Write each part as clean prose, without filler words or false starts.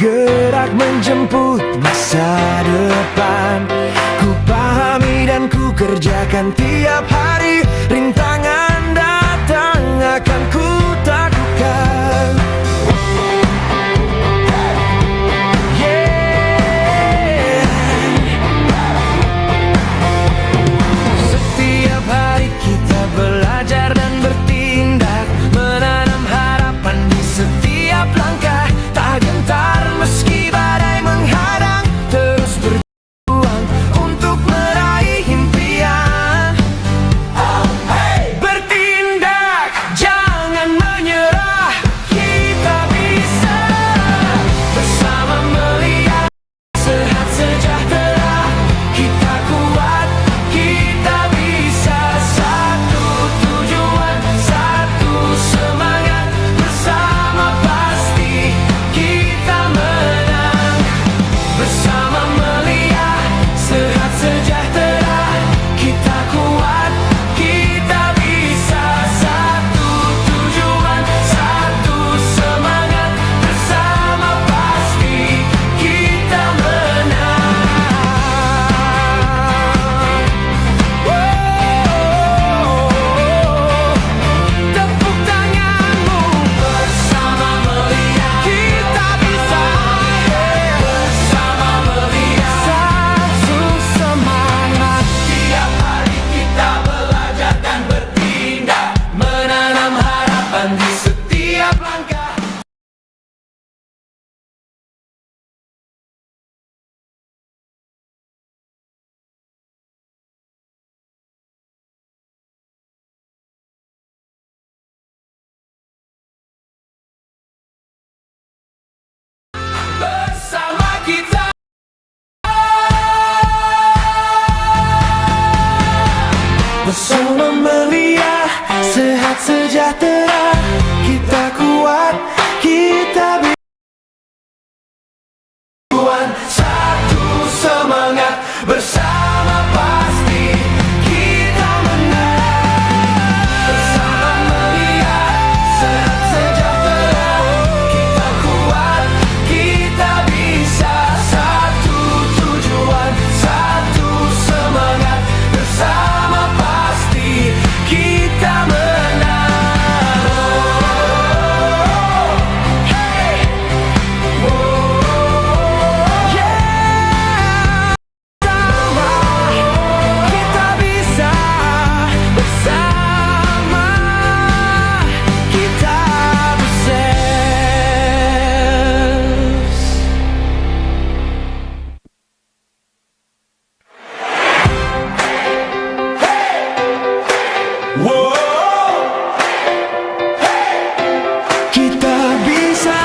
bergerak menjemput masa depan. Ku pahami dan ku kerjakan tiap hari. Rintangan datang akan ku takutkan. Setiap hari kita belajar dan bertindak, menanam harapan di setiap langkah. Tak gentar meski badai menghadang, terus berjuang untuk meraih impian. Bertindak, jangan menyerah, kita bisa. Bersama melihat sehat sejahtera, kita kuat, kita bisa. Satu tujuan, satu semangat, bersama pasti kita menang. Bersama melihat sehat sejahtera, kita kuat, kita bisa. Satu tujuan, satu semangat, bersama pasti kita menang. Tepuk tanganmu. Bersama melihat kita bisa. Bersama melihat satu semangat. Tiap hari kita belajar dan bertindak, menanam harapan di setiap langkah. Bersama kita. Bersama melihat sehat sejahtera, kita kuat, kita bisa. Satu semangat, bersama pasti kita menang. Bersama melihat sehat sejahtera, kita kuat, kita bisa. Satu tujuan, satu semangat, bersama pasti kita menang. Hey! Yeah! Kita bisa. Bersama kita sukses. Kita bisa.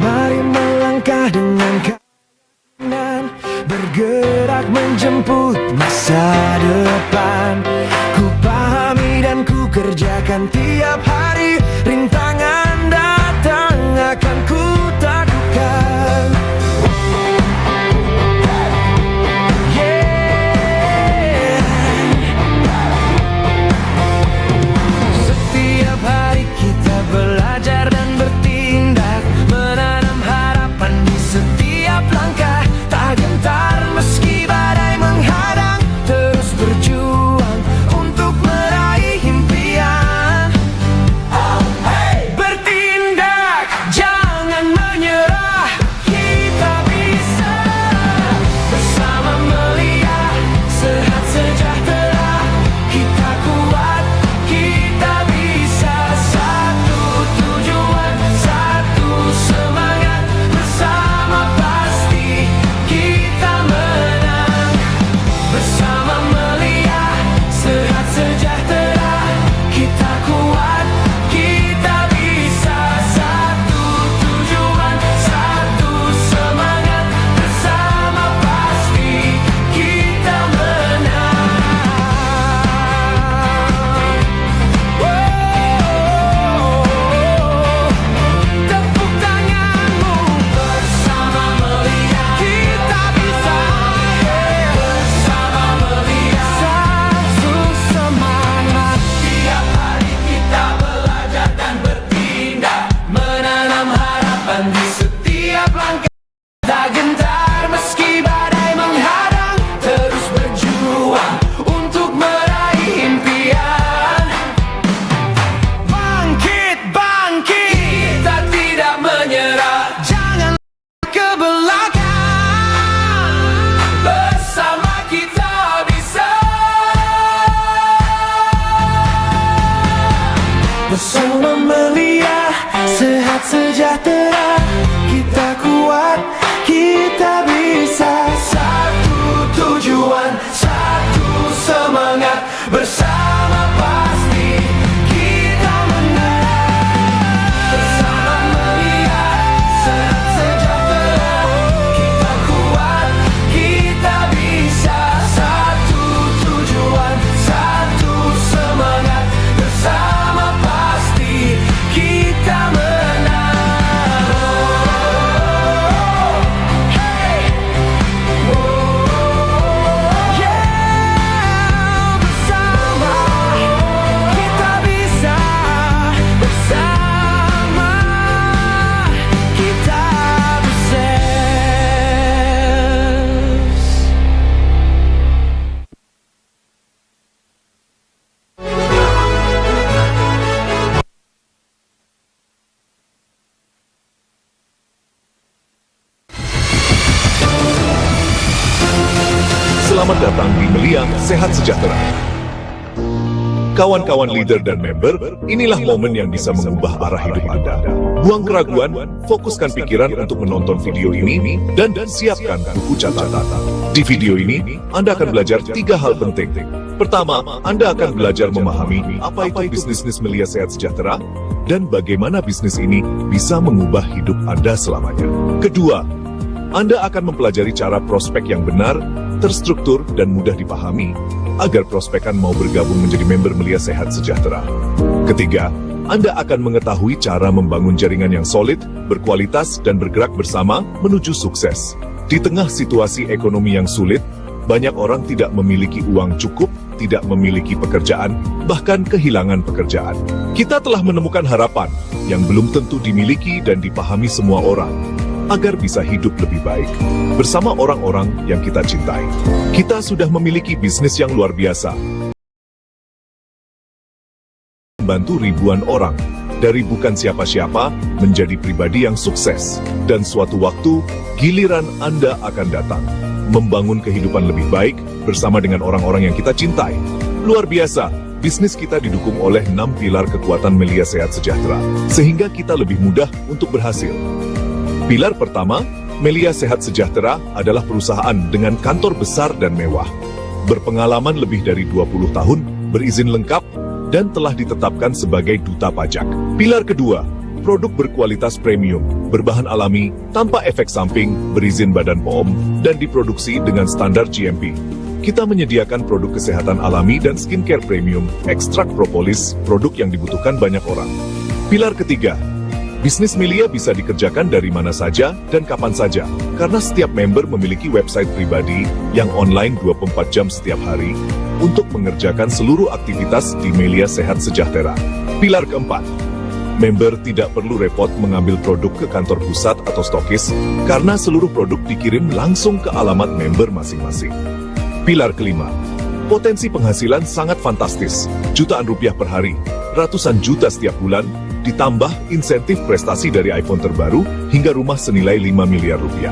Mari melangkah dengan kanan, bergerak menjemput masa depan. Ku pahami dan ku kerjakan tiap hari. Rintangan datang akan ku takutkan. Setiap hari kita belajar dan bertindak, menanam harapan di setiap langkah. Tak gentar meski badai menghadang, terus berjuang untuk meraih impian. bersama pasti kita menang. Bersama melihat sehat sejahtera, kita kuat, kita bisa. Satu tujuan, satu semangat, bersama pasti kita menang. Hey, yeah, bersama kita bisa, bersama kita sukses. Selamat datang di Melia Sehat Sejahtera. Kawan-kawan leader dan member, inilah momen yang bisa mengubah arah hidup Anda. Buang keraguan, fokuskan pikiran untuk menonton video ini, dan siapkan buku catatan. Di video ini, Anda akan belajar 3 hal penting. Pertama, Anda akan belajar memahami apa itu bisnis Melia Sehat Sejahtera, dan bagaimana bisnis ini bisa mengubah hidup Anda selamanya. Kedua, Anda akan mempelajari cara prospek yang benar, terstruktur, dan mudah dipahami, agar prospekan mau bergabung menjadi member Melia Sehat Sejahtera. Ketiga, Anda akan mengetahui cara membangun jaringan yang solid, berkualitas, dan bergerak bersama menuju sukses. Di tengah situasi ekonomi yang sulit, banyak orang tidak memiliki uang cukup, tidak memiliki pekerjaan, bahkan kehilangan pekerjaan. Kita telah menemukan harapan yang belum tentu dimiliki dan dipahami semua orang, agar bisa hidup lebih baik bersama orang-orang yang kita cintai. Kita sudah memiliki bisnis yang luar biasa, membantu ribuan orang dari bukan siapa-siapa menjadi pribadi yang sukses. Dan suatu waktu, giliran Anda akan datang, membangun kehidupan lebih baik bersama dengan orang-orang yang kita cintai. Luar biasa, bisnis kita didukung oleh 6 pilar kekuatan Melia Sehat Sejahtera, sehingga kita lebih mudah untuk berhasil. Pilar pertama, Melia Sehat Sejahtera adalah perusahaan dengan kantor besar dan mewah, berpengalaman lebih dari 20 tahun, berizin lengkap, dan telah ditetapkan sebagai duta pajak. Pilar kedua, produk berkualitas premium, berbahan alami, tanpa efek samping, berizin Badan POM, dan diproduksi dengan standar GMP. Kita menyediakan produk kesehatan alami dan skincare premium, ekstrak propolis, produk yang dibutuhkan banyak orang. Pilar ketiga, bisnis Melia bisa dikerjakan dari mana saja dan kapan saja, karena setiap member memiliki website pribadi yang online 24 jam setiap hari untuk mengerjakan seluruh aktivitas di Melia Sehat Sejahtera. Pilar keempat, member tidak perlu repot mengambil produk ke kantor pusat atau stokis, karena seluruh produk dikirim langsung ke alamat member masing-masing. Pilar kelima, potensi penghasilan sangat fantastis, jutaan rupiah per hari, ratusan juta setiap bulan, ditambah insentif prestasi dari iPhone terbaru hingga rumah senilai 5 miliar rupiah.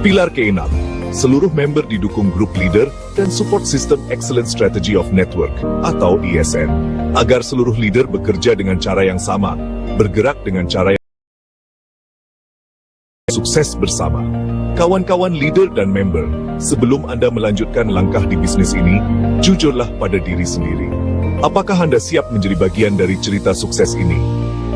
Pilar keenam, seluruh member didukung grup leader dan support system Excellent Strategy of Network atau ISN, agar seluruh leader bekerja dengan cara yang sama, bergerak dengan cara yang sukses bersama. Kawan-kawan leader dan member, sebelum Anda melanjutkan langkah di bisnis ini, jujurlah pada diri sendiri. Apakah Anda siap menjadi bagian dari cerita sukses ini?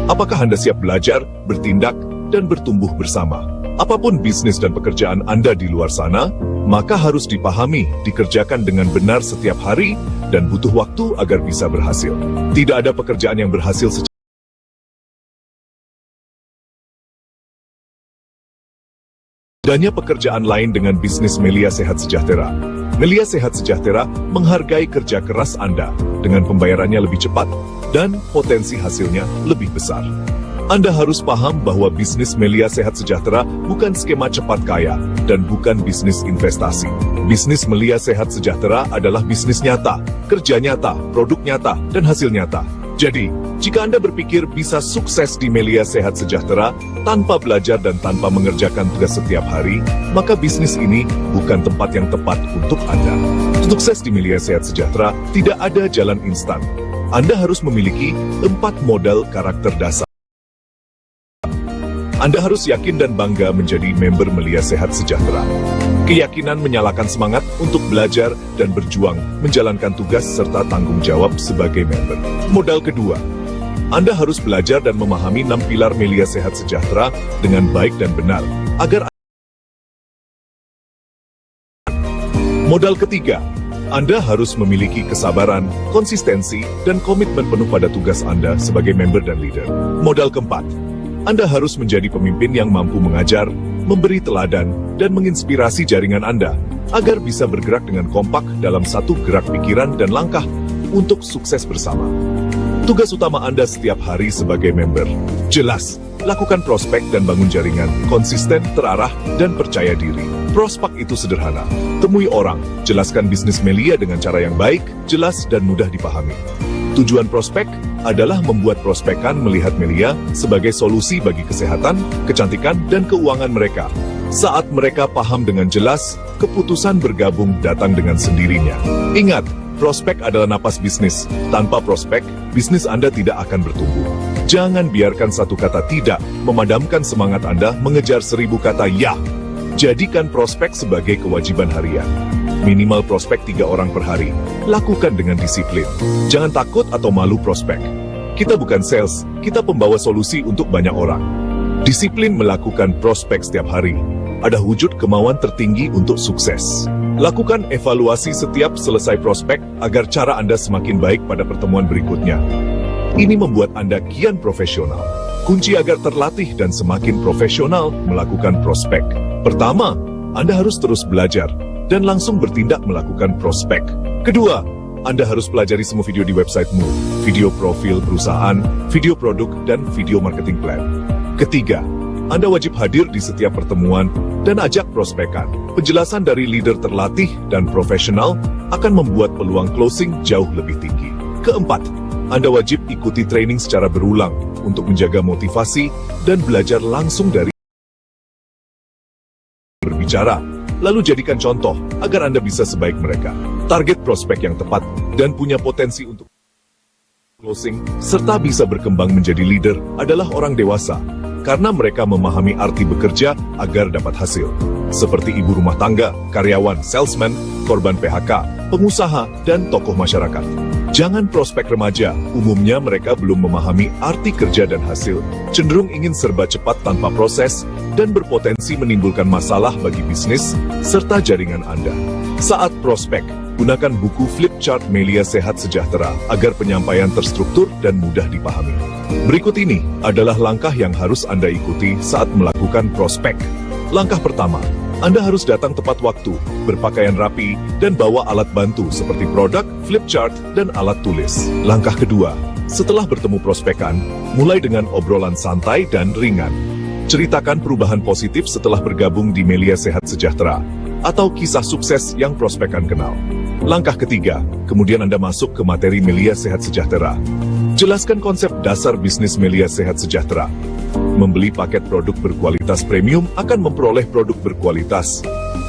Apakah Anda siap belajar, bertindak, dan bertumbuh bersama? Apapun bisnis dan pekerjaan Anda di luar sana, maka harus dipahami, dikerjakan dengan benar setiap hari, dan butuh waktu agar bisa berhasil. Tidak ada pekerjaan yang berhasil secara adanya pekerjaan lain dengan bisnis Melia Sehat Sejahtera. Melia Sehat Sejahtera menghargai kerja keras Anda dengan pembayarannya lebih cepat dan potensi hasilnya lebih besar. Anda harus paham bahwa bisnis Melia Sehat Sejahtera bukan skema cepat kaya dan bukan bisnis investasi. Bisnis Melia Sehat Sejahtera adalah bisnis nyata, kerja nyata, produk nyata, dan hasil nyata. Jadi, jika Anda berpikir bisa sukses di Melia Sehat Sejahtera tanpa belajar dan tanpa mengerjakan tugas setiap hari, maka bisnis ini bukan tempat yang tepat untuk Anda. Sukses di Melia Sehat Sejahtera tidak ada jalan instan. Anda harus memiliki 4 modal karakter dasar. Anda harus yakin dan bangga menjadi member Melia Sehat Sejahtera. Keyakinan menyalakan semangat untuk belajar dan berjuang menjalankan tugas serta tanggung jawab sebagai member. Modal kedua, Anda harus belajar dan memahami 6 pilar Melia Sehat Sejahtera dengan baik dan benar, agar modal ketiga, Anda harus memiliki kesabaran, konsistensi, dan komitmen penuh pada tugas Anda sebagai member dan leader. Modal keempat, Anda harus menjadi pemimpin yang mampu mengajar, memberi teladan, dan menginspirasi jaringan Anda agar bisa bergerak dengan kompak dalam satu gerak pikiran dan langkah untuk sukses bersama. Tugas utama Anda setiap hari sebagai member, jelas, lakukan prospek dan bangun jaringan, konsisten, terarah, dan percaya diri. Prospek itu sederhana, temui orang, jelaskan bisnis Melia dengan cara yang baik, jelas, dan mudah dipahami. Tujuan prospek adalah membuat prospekan melihat Melia sebagai solusi bagi kesehatan, kecantikan, dan keuangan mereka. Saat mereka paham dengan jelas, keputusan bergabung datang dengan sendirinya. Ingat, prospek adalah napas bisnis. Tanpa prospek, bisnis Anda tidak akan bertumbuh. Jangan biarkan satu kata tidak memadamkan semangat Anda mengejar 1000 kata ya. Jadikan prospek sebagai kewajiban harian. Minimal prospek 3 orang per hari. Lakukan dengan disiplin. Jangan takut atau malu prospek. Kita bukan sales, kita pembawa solusi untuk banyak orang. Disiplin melakukan prospek setiap hari ada wujud kemauan tertinggi untuk sukses. Lakukan evaluasi setiap selesai prospek agar cara Anda semakin baik pada pertemuan berikutnya. Ini membuat Anda kian profesional. Kunci agar terlatih dan semakin profesional melakukan prospek. Pertama, Anda harus terus belajar dan langsung bertindak melakukan prospek. Kedua, Anda harus pelajari semua video di websitemu, video profil perusahaan, video produk, dan video marketing plan. Ketiga, Anda wajib hadir di setiap pertemuan dan ajak prospekan. Penjelasan dari leader terlatih dan profesional akan membuat peluang closing jauh lebih tinggi. Keempat, Anda wajib ikuti training secara berulang untuk menjaga motivasi dan belajar langsung dari berbicara. Lalu jadikan contoh agar Anda bisa sebaik mereka. Target prospek yang tepat dan punya potensi untuk closing, serta bisa berkembang menjadi leader adalah orang dewasa, karena mereka memahami arti bekerja agar dapat hasil. Seperti ibu rumah tangga, karyawan, salesman, korban PHK, pengusaha, dan tokoh masyarakat. Jangan prospek remaja, umumnya mereka belum memahami arti kerja dan hasil, cenderung ingin serba cepat tanpa proses, dan berpotensi menimbulkan masalah bagi bisnis, serta jaringan Anda. Saat prospek, gunakan buku flip chart Melia Sehat Sejahtera agar penyampaian terstruktur dan mudah dipahami. Berikut ini adalah langkah yang harus Anda ikuti saat melakukan prospek. Langkah pertama, Anda harus datang tepat waktu, berpakaian rapi, dan bawa alat bantu seperti produk, flip chart, dan alat tulis. Langkah kedua, setelah bertemu prospekan, mulai dengan obrolan santai dan ringan. Ceritakan perubahan positif setelah bergabung di Melia Sehat Sejahtera, atau kisah sukses yang prospekan kenal. Langkah ketiga, kemudian Anda masuk ke materi Melia Sehat Sejahtera. Jelaskan konsep dasar bisnis Melia Sehat Sejahtera. Membeli paket produk berkualitas premium akan memperoleh produk berkualitas,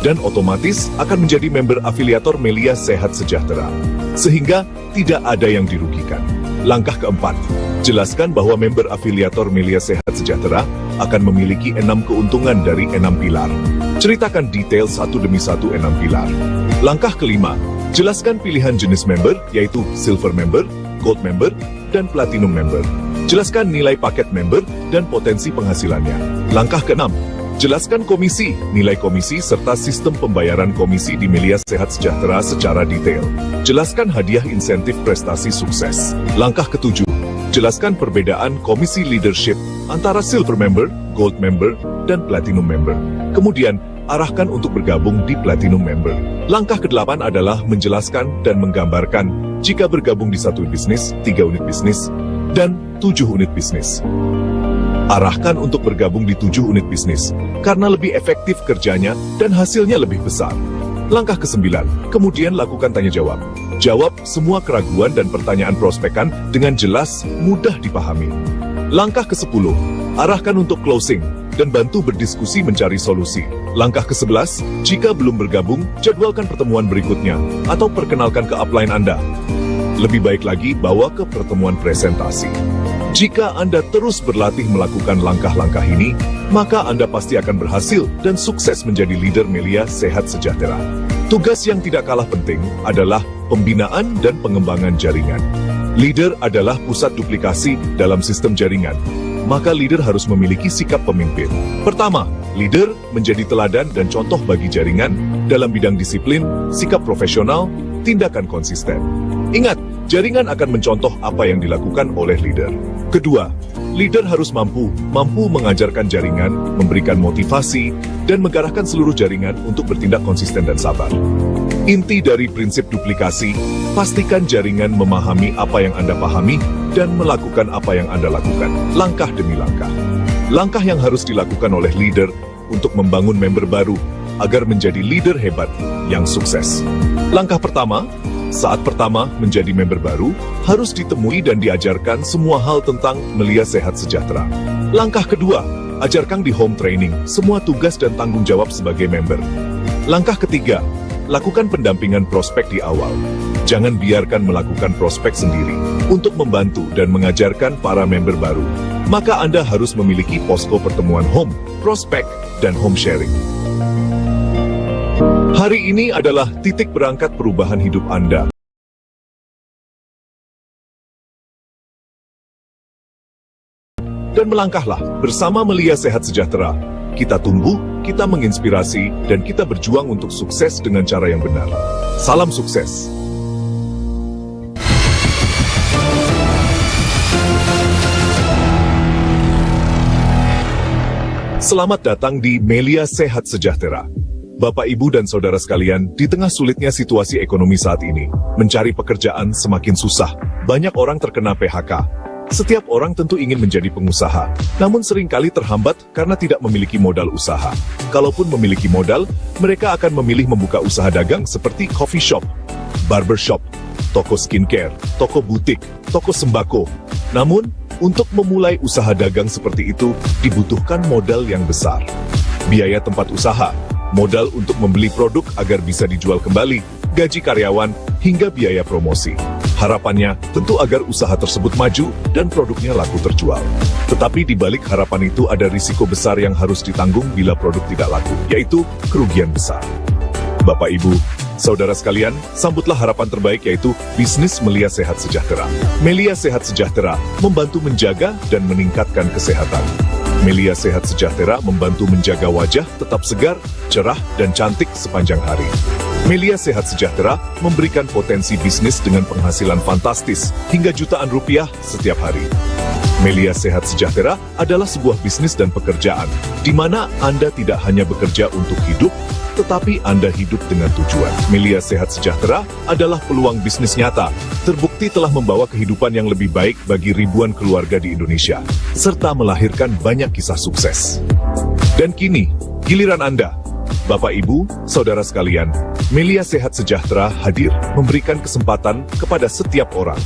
dan otomatis akan menjadi member afiliator Melia Sehat Sejahtera, sehingga tidak ada yang dirugikan. Langkah keempat, jelaskan bahwa member afiliator Melia Sehat Sejahtera akan memiliki 6 keuntungan dari 6 pilar. Ceritakan detail satu demi satu 6 pilar. Langkah kelima, jelaskan pilihan jenis member, yaitu Silver Member, Gold Member, dan Platinum Member. Jelaskan nilai paket member dan potensi penghasilannya. Langkah keenam, jelaskan komisi, nilai komisi, serta sistem pembayaran komisi di Melia Sehat Sejahtera secara detail. Jelaskan hadiah insentif prestasi sukses. Langkah ketujuh, jelaskan perbedaan komisi leadership antara Silver Member, Gold Member, dan Platinum Member. Kemudian, arahkan untuk bergabung di Platinum Member. Langkah ke-8 adalah menjelaskan dan menggambarkan jika bergabung di 1 bisnis, 3 unit bisnis, dan 7 unit bisnis. Arahkan untuk bergabung di 7 unit bisnis, karena lebih efektif kerjanya dan hasilnya lebih besar. Langkah ke-9, kemudian lakukan tanya jawab. Jawab semua keraguan dan pertanyaan prospekan dengan jelas, mudah dipahami. Langkah ke-10, arahkan untuk closing, dan bantu berdiskusi mencari solusi. Langkah ke-11, jika belum bergabung, jadwalkan pertemuan berikutnya, atau perkenalkan ke upline Anda. Lebih baik lagi, bawa ke pertemuan presentasi. Jika Anda terus berlatih melakukan langkah-langkah ini, maka Anda pasti akan berhasil dan sukses menjadi leader Melia Sehat Sejahtera. Tugas yang tidak kalah penting adalah pembinaan dan pengembangan jaringan. Leader adalah pusat duplikasi dalam sistem jaringan, maka leader harus memiliki sikap pemimpin. Pertama, leader menjadi teladan dan contoh bagi jaringan dalam bidang disiplin, sikap profesional, tindakan konsisten. Ingat, jaringan akan mencontoh apa yang dilakukan oleh leader. Kedua, leader harus mampu mengajarkan jaringan, memberikan motivasi, dan menggerakkan seluruh jaringan untuk bertindak konsisten dan sabar. Inti dari prinsip duplikasi, pastikan jaringan memahami apa yang Anda pahami dan melakukan apa yang Anda lakukan, langkah demi langkah. Langkah yang harus dilakukan oleh leader untuk membangun member baru agar menjadi leader hebat yang sukses. Langkah pertama, saat pertama menjadi member baru, harus ditemui dan diajarkan semua hal tentang Melia Sehat Sejahtera. Langkah kedua, ajarkan di home training semua tugas dan tanggung jawab sebagai member. Langkah ketiga, lakukan pendampingan prospek di awal. Jangan biarkan melakukan prospek sendiri. Untuk membantu dan mengajarkan para member baru, maka Anda harus memiliki posko pertemuan home, prospek, dan home sharing. Hari ini adalah titik berangkat perubahan hidup Anda. Dan melangkahlah bersama Melia Sehat Sejahtera. Kita tumbuh, kita menginspirasi, dan kita berjuang untuk sukses dengan cara yang benar. Salam sukses. Selamat datang di Melia Sehat Sejahtera. Bapak, Ibu, dan saudara sekalian, di tengah sulitnya situasi ekonomi saat ini, mencari pekerjaan semakin susah. Banyak orang terkena PHK. Setiap orang tentu ingin menjadi pengusaha, namun seringkali terhambat karena tidak memiliki modal usaha. Kalaupun memiliki modal, mereka akan memilih membuka usaha dagang seperti coffee shop, barbershop, toko skincare, toko butik, toko sembako. Namun, untuk memulai usaha dagang seperti itu, dibutuhkan modal yang besar. Biaya tempat usaha, modal untuk membeli produk agar bisa dijual kembali, gaji karyawan, hingga biaya promosi. Harapannya tentu agar usaha tersebut maju dan produknya laku terjual. Tetapi di balik harapan itu ada risiko besar yang harus ditanggung bila produk tidak laku, yaitu kerugian besar. Bapak, Ibu, saudara sekalian, sambutlah harapan terbaik, yaitu bisnis Melia Sehat Sejahtera. Melia Sehat Sejahtera membantu menjaga dan meningkatkan kesehatan. Melia Sehat Sejahtera membantu menjaga wajah tetap segar, cerah, dan cantik sepanjang hari. Melia Sehat Sejahtera memberikan potensi bisnis dengan penghasilan fantastis hingga jutaan rupiah setiap hari. Melia Sehat Sejahtera adalah sebuah bisnis dan pekerjaan, di mana Anda tidak hanya bekerja untuk hidup, tetapi Anda hidup dengan tujuan. Melia Sehat Sejahtera adalah peluang bisnis nyata, terbukti telah membawa kehidupan yang lebih baik bagi ribuan keluarga di Indonesia, serta melahirkan banyak kisah sukses. Dan kini, giliran Anda. Bapak, Ibu, saudara sekalian, Melia Sehat Sejahtera hadir memberikan kesempatan kepada setiap orang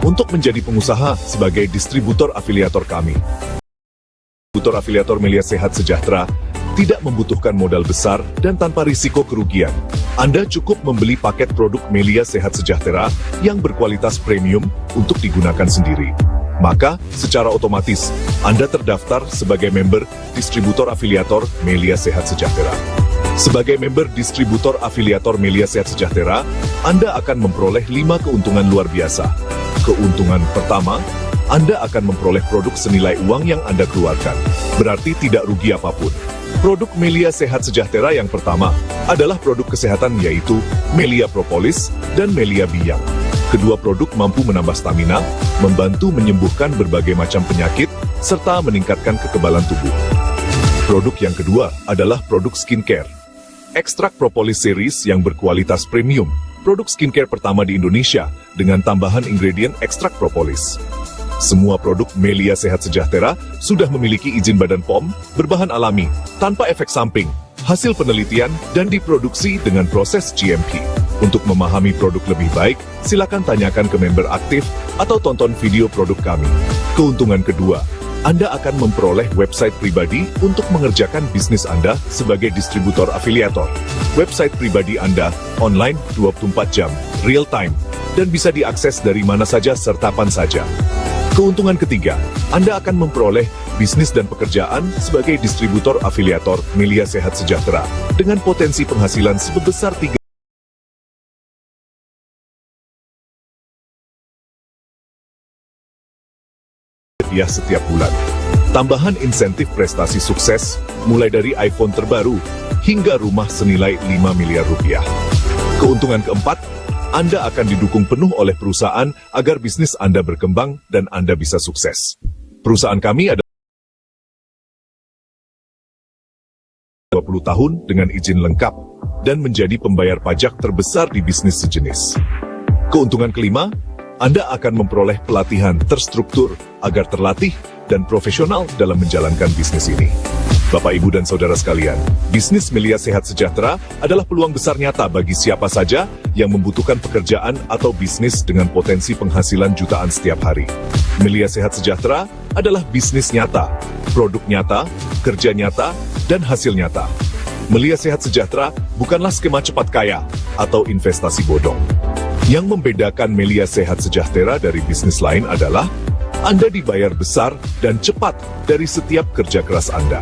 untuk menjadi pengusaha sebagai distributor afiliator kami. Distributor afiliator Melia Sehat Sejahtera tidak membutuhkan modal besar dan tanpa risiko kerugian. Anda cukup membeli paket produk Melia Sehat Sejahtera yang berkualitas premium untuk digunakan sendiri. Maka, secara otomatis, Anda terdaftar sebagai member distributor afiliator Melia Sehat Sejahtera. Sebagai member distributor afiliator Melia Sehat Sejahtera, Anda akan memperoleh 5 keuntungan luar biasa. Keuntungan pertama, Anda akan memperoleh produk senilai uang yang Anda keluarkan. Berarti tidak rugi apapun. Produk Melia Sehat Sejahtera yang pertama adalah produk kesehatan, yaitu Melia Propolis dan Melia Biang. Kedua produk mampu menambah stamina, membantu menyembuhkan berbagai macam penyakit, serta meningkatkan kekebalan tubuh. Produk yang kedua adalah produk skincare. Ekstrak Propolis Series yang berkualitas premium, produk skincare pertama di Indonesia dengan tambahan ingredient ekstrak propolis. Semua produk Melia Sehat Sejahtera sudah memiliki izin Badan POM, berbahan alami, tanpa efek samping, hasil penelitian, dan diproduksi dengan proses GMP. Untuk memahami produk lebih baik, silakan tanyakan ke member aktif atau tonton video produk kami. Keuntungan kedua, Anda akan memperoleh website pribadi untuk mengerjakan bisnis Anda sebagai distributor afiliator. Website pribadi Anda online 24 jam, real time, dan bisa diakses dari mana saja serta kapan saja. Keuntungan ketiga, Anda akan memperoleh bisnis dan pekerjaan sebagai distributor afiliator Melia Sehat Sejahtera dengan potensi penghasilan sebesar 3 rupiah setiap bulan. Tambahan insentif prestasi sukses, mulai dari iPhone terbaru hingga rumah senilai 5 miliar rupiah. Keuntungan keempat, Anda akan didukung penuh oleh perusahaan agar bisnis Anda berkembang dan Anda bisa sukses. Perusahaan kami ada 20 tahun dengan izin lengkap dan menjadi pembayar pajak terbesar di bisnis sejenis. Keuntungan kelima, Anda akan memperoleh pelatihan terstruktur agar terlatih dan profesional dalam menjalankan bisnis ini. Bapak, Ibu, dan Saudara sekalian, bisnis Melia Sehat Sejahtera adalah peluang besar nyata bagi siapa saja yang membutuhkan pekerjaan atau bisnis dengan potensi penghasilan jutaan setiap hari. Melia Sehat Sejahtera adalah bisnis nyata, produk nyata, kerja nyata, dan hasil nyata. Melia Sehat Sejahtera bukanlah skema cepat kaya atau investasi bodong. Yang membedakan Melia Sehat Sejahtera dari bisnis lain adalah Anda dibayar besar dan cepat dari setiap kerja keras Anda.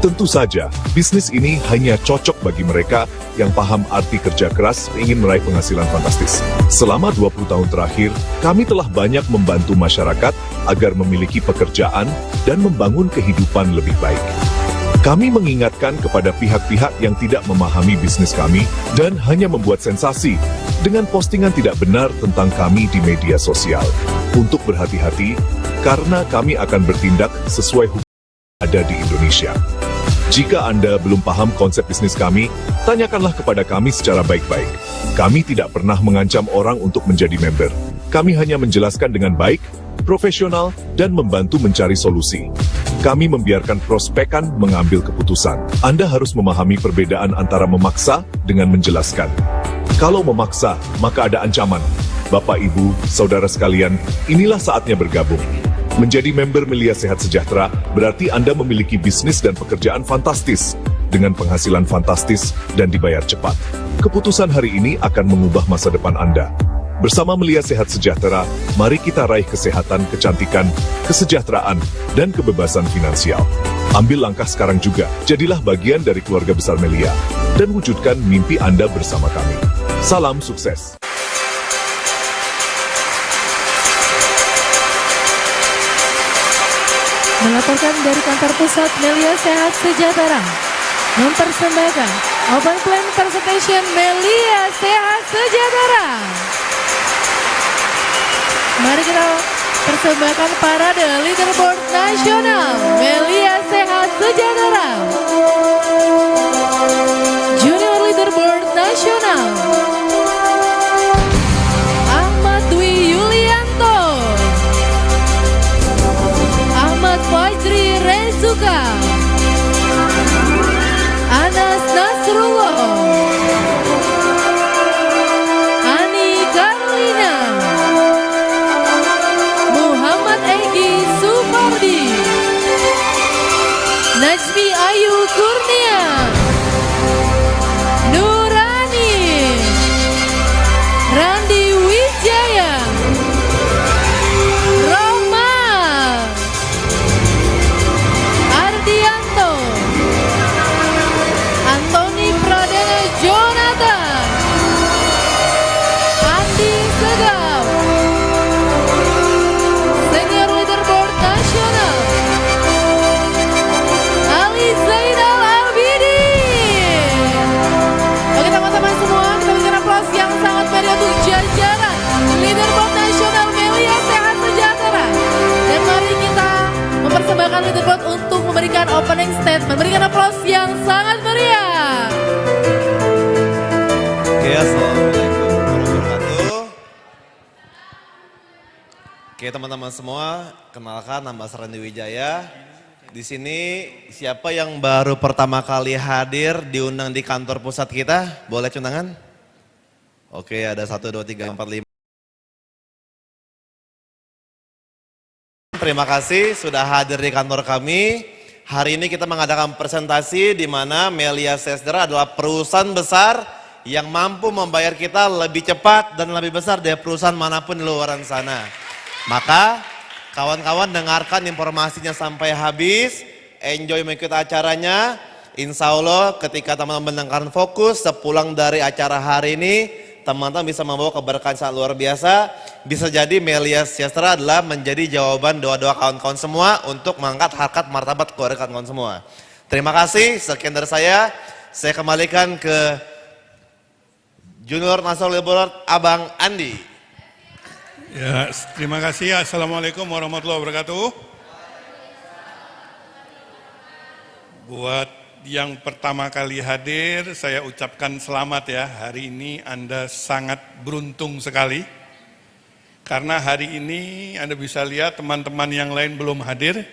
Tentu saja, bisnis ini hanya cocok bagi mereka yang paham arti kerja keras dan ingin meraih penghasilan fantastis. Selama 20 tahun terakhir, kami telah banyak membantu masyarakat agar memiliki pekerjaan dan membangun kehidupan lebih baik. Kami mengingatkan kepada pihak-pihak yang tidak memahami bisnis kami dan hanya membuat sensasi dengan postingan tidak benar tentang kami di media sosial. Untuk berhati-hati, karena kami akan bertindak sesuai hukum ada di Indonesia. Jika Anda belum paham konsep bisnis kami, tanyakanlah kepada kami secara baik-baik. Kami tidak pernah mengancam orang untuk menjadi member. Kami hanya menjelaskan dengan baik, profesional, dan membantu mencari solusi. Kami membiarkan prospekan mengambil keputusan. Anda harus memahami perbedaan antara memaksa dengan menjelaskan. Kalau memaksa, maka ada ancaman. Bapak, Ibu, Saudara sekalian, inilah saatnya bergabung. Menjadi member Melia Sehat Sejahtera berarti Anda memiliki bisnis dan pekerjaan fantastis, dengan penghasilan fantastis dan dibayar cepat. Keputusan hari ini akan mengubah masa depan Anda. Bersama Melia Sehat Sejahtera, mari kita raih kesehatan, kecantikan, kesejahteraan, dan kebebasan finansial. Ambil langkah sekarang juga, jadilah bagian dari keluarga besar Melia, dan wujudkan mimpi Anda bersama kami. Salam sukses! Melaporkan dari kantor pusat Melia Sehat Sejahtera, mempersembahkan Open Plan Presentation Melia Sehat Sejahtera. Mari kita persembahkan parade leaderboard nasional Melia Sehat Sejahtera. Junior leaderboard nasional Ahmad Dwi Yulianto, Ahmad Fajri Rezuka, Anas Nasrullah, Ani Karlina, Muhammad Egi Supardi, Najmi Ayu Kurnia, Nurani, Randi Wijaya, Roma, Ardianto, Antoni Pradana Jonathan, Andi Segaf, Senior Leaderboard Nasional Ali Zainal Abidin. Oke teman-teman semua, kita berikan aplaus yang sangat meriah untuk jajaran Leaderboard Nasional Melia Sehat Sejahtera. Dan mari kita mempersembahkan Leaderboard untuk memberikan opening statement. Berikan aplaus yang sangat meriah. Oke, assalamualaikum warahmatullahi wabarakatuh. Oke teman-teman semua, kenalkan nama saya Randi Wijaya. Di sini siapa yang baru pertama kali hadir diundang di kantor pusat kita? Boleh cek tangan? Oke, ada 1, 2, 3, 4, 5. Terima kasih sudah hadir di kantor kami. Hari ini kita mengadakan presentasi di mana Melia Sejahtera adalah perusahaan besar yang mampu membayar kita lebih cepat dan lebih besar dari perusahaan manapun di luar sana. Maka Kawan-kawan dengarkan informasinya sampai habis, enjoy mengikuti acaranya. Insya Allah ketika teman-teman mendengarkan fokus, sepulang dari acara hari ini, teman-teman bisa membawa keberkahan sangat luar biasa. Bisa jadi Melia Sejahtera adalah menjadi jawaban doa-doa kawan-kawan semua untuk mengangkat harkat martabat keluarga kawan-kawan semua. Terima kasih, sekian dari saya kembalikan ke Junior Nasional Leaderboard Abang Andi. Ya, terima kasih. Assalamualaikum warahmatullahi wabarakatuh. Buat yang pertama kali hadir, saya ucapkan selamat ya. Hari ini Anda sangat beruntung sekali. Karena hari ini Anda bisa lihat teman-teman yang lain belum hadir.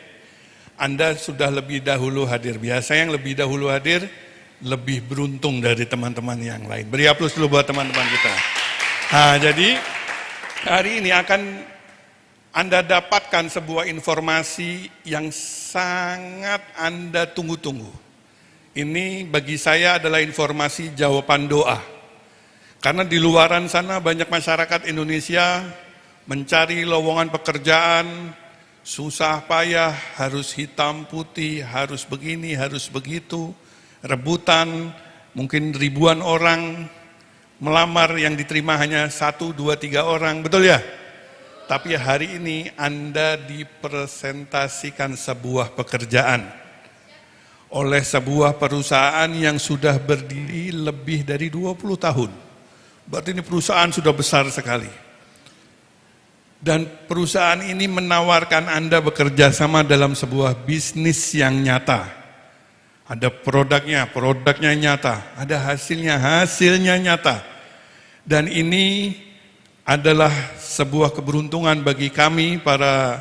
Anda sudah lebih dahulu hadir. Biasa yang lebih dahulu hadir lebih beruntung dari teman-teman yang lain. Beri aplaus dulu buat teman-teman kita. Nah, jadi hari ini akan Anda dapatkan sebuah informasi yang sangat Anda tunggu-tunggu. Ini bagi saya adalah informasi jawaban doa. Karena di luaran sana banyak masyarakat Indonesia mencari lowongan pekerjaan, susah payah, harus hitam putih, harus begini, harus begitu, rebutan, mungkin ribuan orang melamar yang diterima hanya 1, 2, 3 orang, betul ya? Tapi hari ini Anda dipresentasikan sebuah pekerjaan oleh sebuah perusahaan yang sudah berdiri lebih dari 20 tahun. Berarti ini perusahaan sudah besar sekali. Dan perusahaan ini menawarkan Anda bekerja sama dalam sebuah bisnis yang nyata. Ada produknya nyata. Ada hasilnya nyata. Dan ini adalah sebuah keberuntungan bagi kami para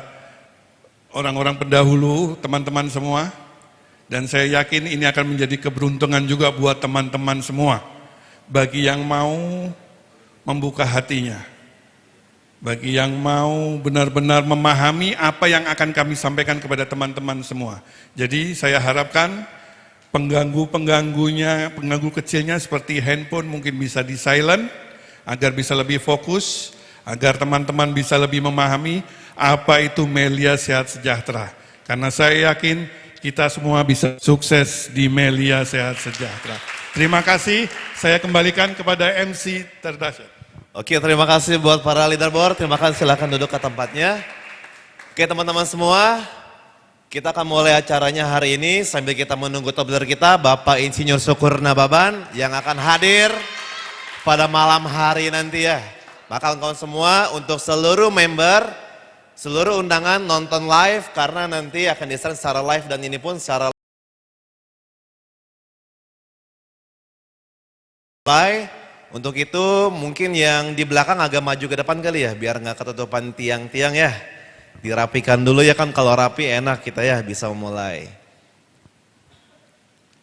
orang-orang pendahulu, teman-teman semua. Dan saya yakin ini akan menjadi keberuntungan juga buat teman-teman semua. Bagi yang mau membuka hatinya. Bagi yang mau benar-benar memahami apa yang akan kami sampaikan kepada teman-teman semua. Jadi saya harapkan pengganggu kecilnya seperti handphone mungkin bisa di silent. Agar bisa lebih fokus, agar teman-teman bisa lebih memahami apa itu Melia Sehat Sejahtera. Karena saya yakin kita semua bisa sukses di Melia Sehat Sejahtera. Terima kasih, saya kembalikan kepada MC terdahsyat. Oke, terima kasih buat para leaderboard, terima kasih, silakan duduk ke tempatnya. Oke teman-teman semua, kita akan mulai acaranya hari ini sambil kita menunggu top leader kita, Bapak Insinyur Syukur Nababan yang akan hadir pada malam hari nanti ya. Maka kawan-kawan semua untuk seluruh member, seluruh undangan nonton live karena nanti akan di-stream secara live dan ini pun secara live. Untuk itu mungkin yang di belakang agak maju ke depan kali ya biar nggak ketutupan tiang-tiang ya. Dirapikan dulu ya kan, kalau rapi enak kita ya bisa memulai.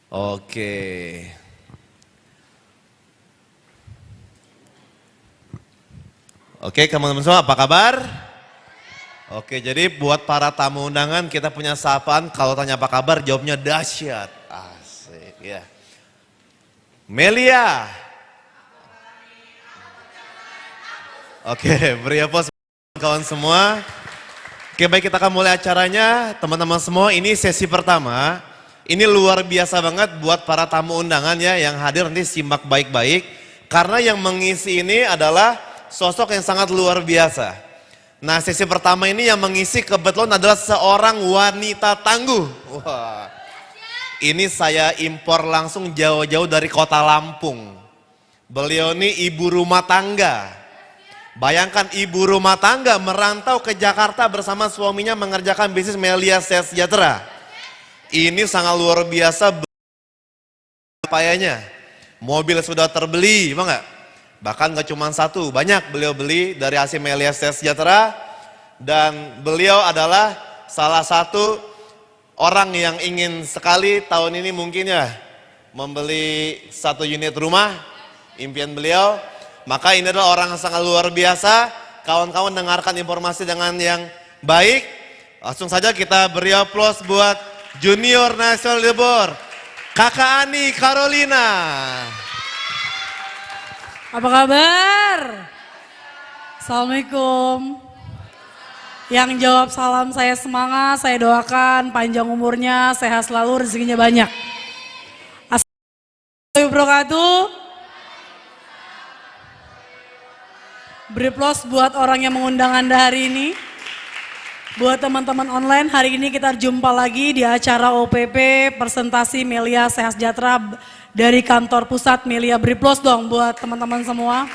Oke. Oke teman-teman semua apa kabar? Oke jadi buat para tamu undangan kita punya sapaan, kalau tanya apa kabar jawabnya dahsyat. Asik ya. Melia. Oke beri aplaus kawan semua. Oke baik kita akan mulai acaranya teman-teman semua, ini sesi pertama. Ini luar biasa banget buat para tamu undangan ya yang hadir, nanti simak baik-baik. Karena yang mengisi ini adalah sosok yang sangat luar biasa. Nah sesi pertama ini yang mengisi kebetulan adalah seorang wanita tangguh. Wah, ini saya impor langsung jauh-jauh dari kota Lampung. Beliau ini ibu rumah tangga. Bayangkan ibu rumah tangga merantau ke Jakarta bersama suaminya mengerjakan bisnis Melia Sehat Sejahtera. Ini sangat luar biasa upayanya. Mobil sudah terbeli, emang enggak? Bahkan gak cuma satu, banyak beliau beli dari hasil Melia Sehat Sejahtera. Dan beliau adalah salah satu orang yang ingin sekali tahun ini mungkin ya membeli 1 unit rumah, impian beliau. Maka ini adalah orang yang sangat luar biasa. Kawan-kawan dengarkan informasi dengan yang baik. Langsung saja kita beri aplaus buat Junior National Leaderboard Kakak Ani Carolina. Apa kabar? Assalamualaikum. Yang jawab salam saya semangat, saya doakan panjang umurnya, sehat selalu, rezekinya banyak. Assalamualaikum warahmatullahi wabarakatuh. Beri aplaus buat orang yang mengundang Anda hari ini. Buat teman-teman online, hari ini kita jumpa lagi di acara OPP presentasi Melia Sehat Sejahtera dari kantor pusat Melia. Beri aplaus dong buat teman-teman semua.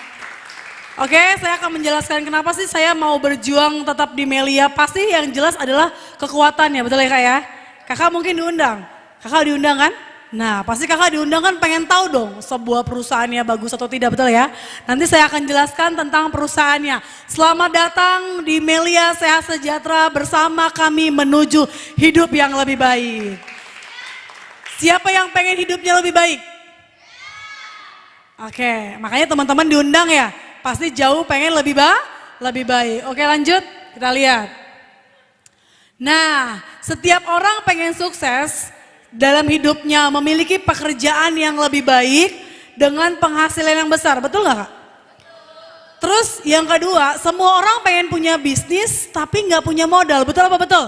Oke, saya akan menjelaskan kenapa sih saya mau berjuang tetap di Melia. Pasti yang jelas adalah kekuatannya, betul ya Kak ya? Kakak mungkin diundang. Kakak diundang kan? Nah, pasti kakak diundang kan pengen tahu dong sebuah perusahaannya bagus atau tidak, betul ya? Nanti saya akan jelaskan tentang perusahaannya. Selamat datang di Melia Sehat Sejahtera, bersama kami menuju hidup yang lebih baik. Siapa yang pengen hidupnya lebih baik? Oke, makanya teman-teman diundang ya. Pasti jauh pengen lebih baik. Oke, lanjut, kita lihat. Nah, setiap orang pengen sukses dalam hidupnya, memiliki pekerjaan yang lebih baik dengan penghasilan yang besar, betul nggak Kak? Terus yang kedua, semua orang pengen punya bisnis tapi nggak punya modal, betul apa betul?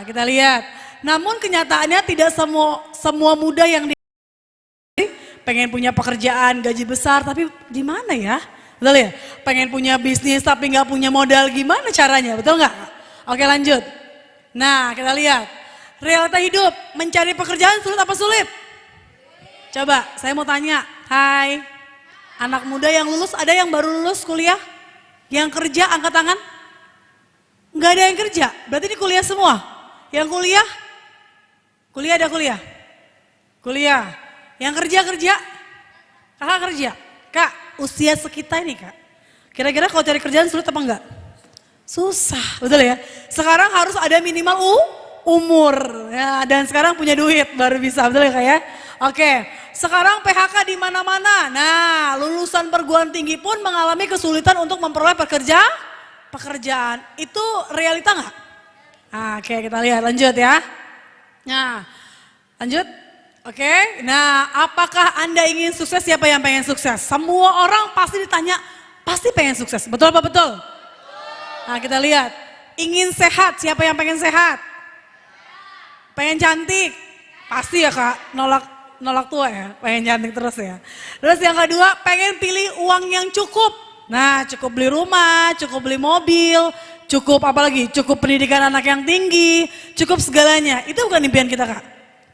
Kita lihat. Namun kenyataannya tidak semua muda yang pengen punya pekerjaan, gaji besar, tapi gimana ya? Betul ya? Pengen punya bisnis tapi nggak punya modal, gimana caranya? Betul nggak? Oke, lanjut. Nah, kita lihat. Realita hidup, mencari pekerjaan sulit apa sulit? Coba, saya mau tanya. Hai, anak muda yang lulus, ada yang baru lulus kuliah? Yang kerja, angkat tangan? Nggak ada yang kerja, berarti ini kuliah semua? Yang kuliah? Kuliah ada kuliah? Kuliah. Yang kerja? Kakak kerja? Kak, usia sekitar ini Kak, kira-kira kalau cari kerjaan sulit apa enggak? Susah, betul ya? Sekarang harus ada minimal umur, ya, dan sekarang punya duit baru bisa, betul ya Kak ya? Oke, sekarang PHK di mana-mana. Nah, lulusan perguruan tinggi pun mengalami kesulitan untuk memperoleh pekerjaan. Itu realita nggak? Oke, kita lihat, lanjut ya. Nah, lanjut. Oke, nah apakah Anda ingin sukses? Siapa yang pengen sukses? Semua orang pasti ditanya, pasti pengen sukses. Betul apa betul? Nah, kita lihat. Ingin sehat, siapa yang pengen sehat? Pengen cantik? Pasti ya Kak, nolak tua ya, pengen cantik terus ya. Terus yang kedua, pengen pilih uang yang cukup. Nah, cukup beli rumah, cukup beli mobil, cukup apa lagi? Cukup pendidikan anak yang tinggi, cukup segalanya. Itu bukan impian kita Kak,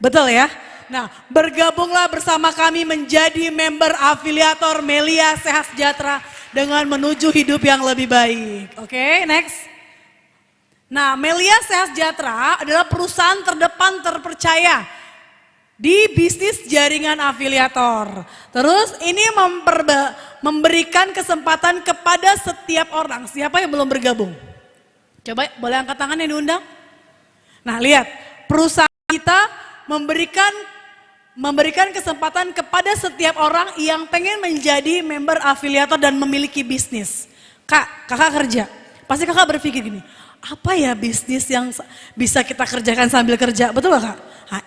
betul ya? Nah, bergabunglah bersama kami menjadi member afiliator Melia Sehat Sejahtera dengan menuju hidup yang lebih baik. Oke, next. Nah, Melia Sehat Sejahtera adalah perusahaan terdepan terpercaya di bisnis jaringan afiliator. Terus ini memberikan kesempatan kepada setiap orang. Siapa yang belum bergabung? Coba boleh angkat tangan yang diundang? Nah, lihat, perusahaan kita memberikan kesempatan kepada setiap orang yang pengen menjadi member afiliator dan memiliki bisnis. Kakak kerja, pasti kakak berpikir gini, apa ya bisnis yang bisa kita kerjakan sambil kerja, betul gak Kak? Nah,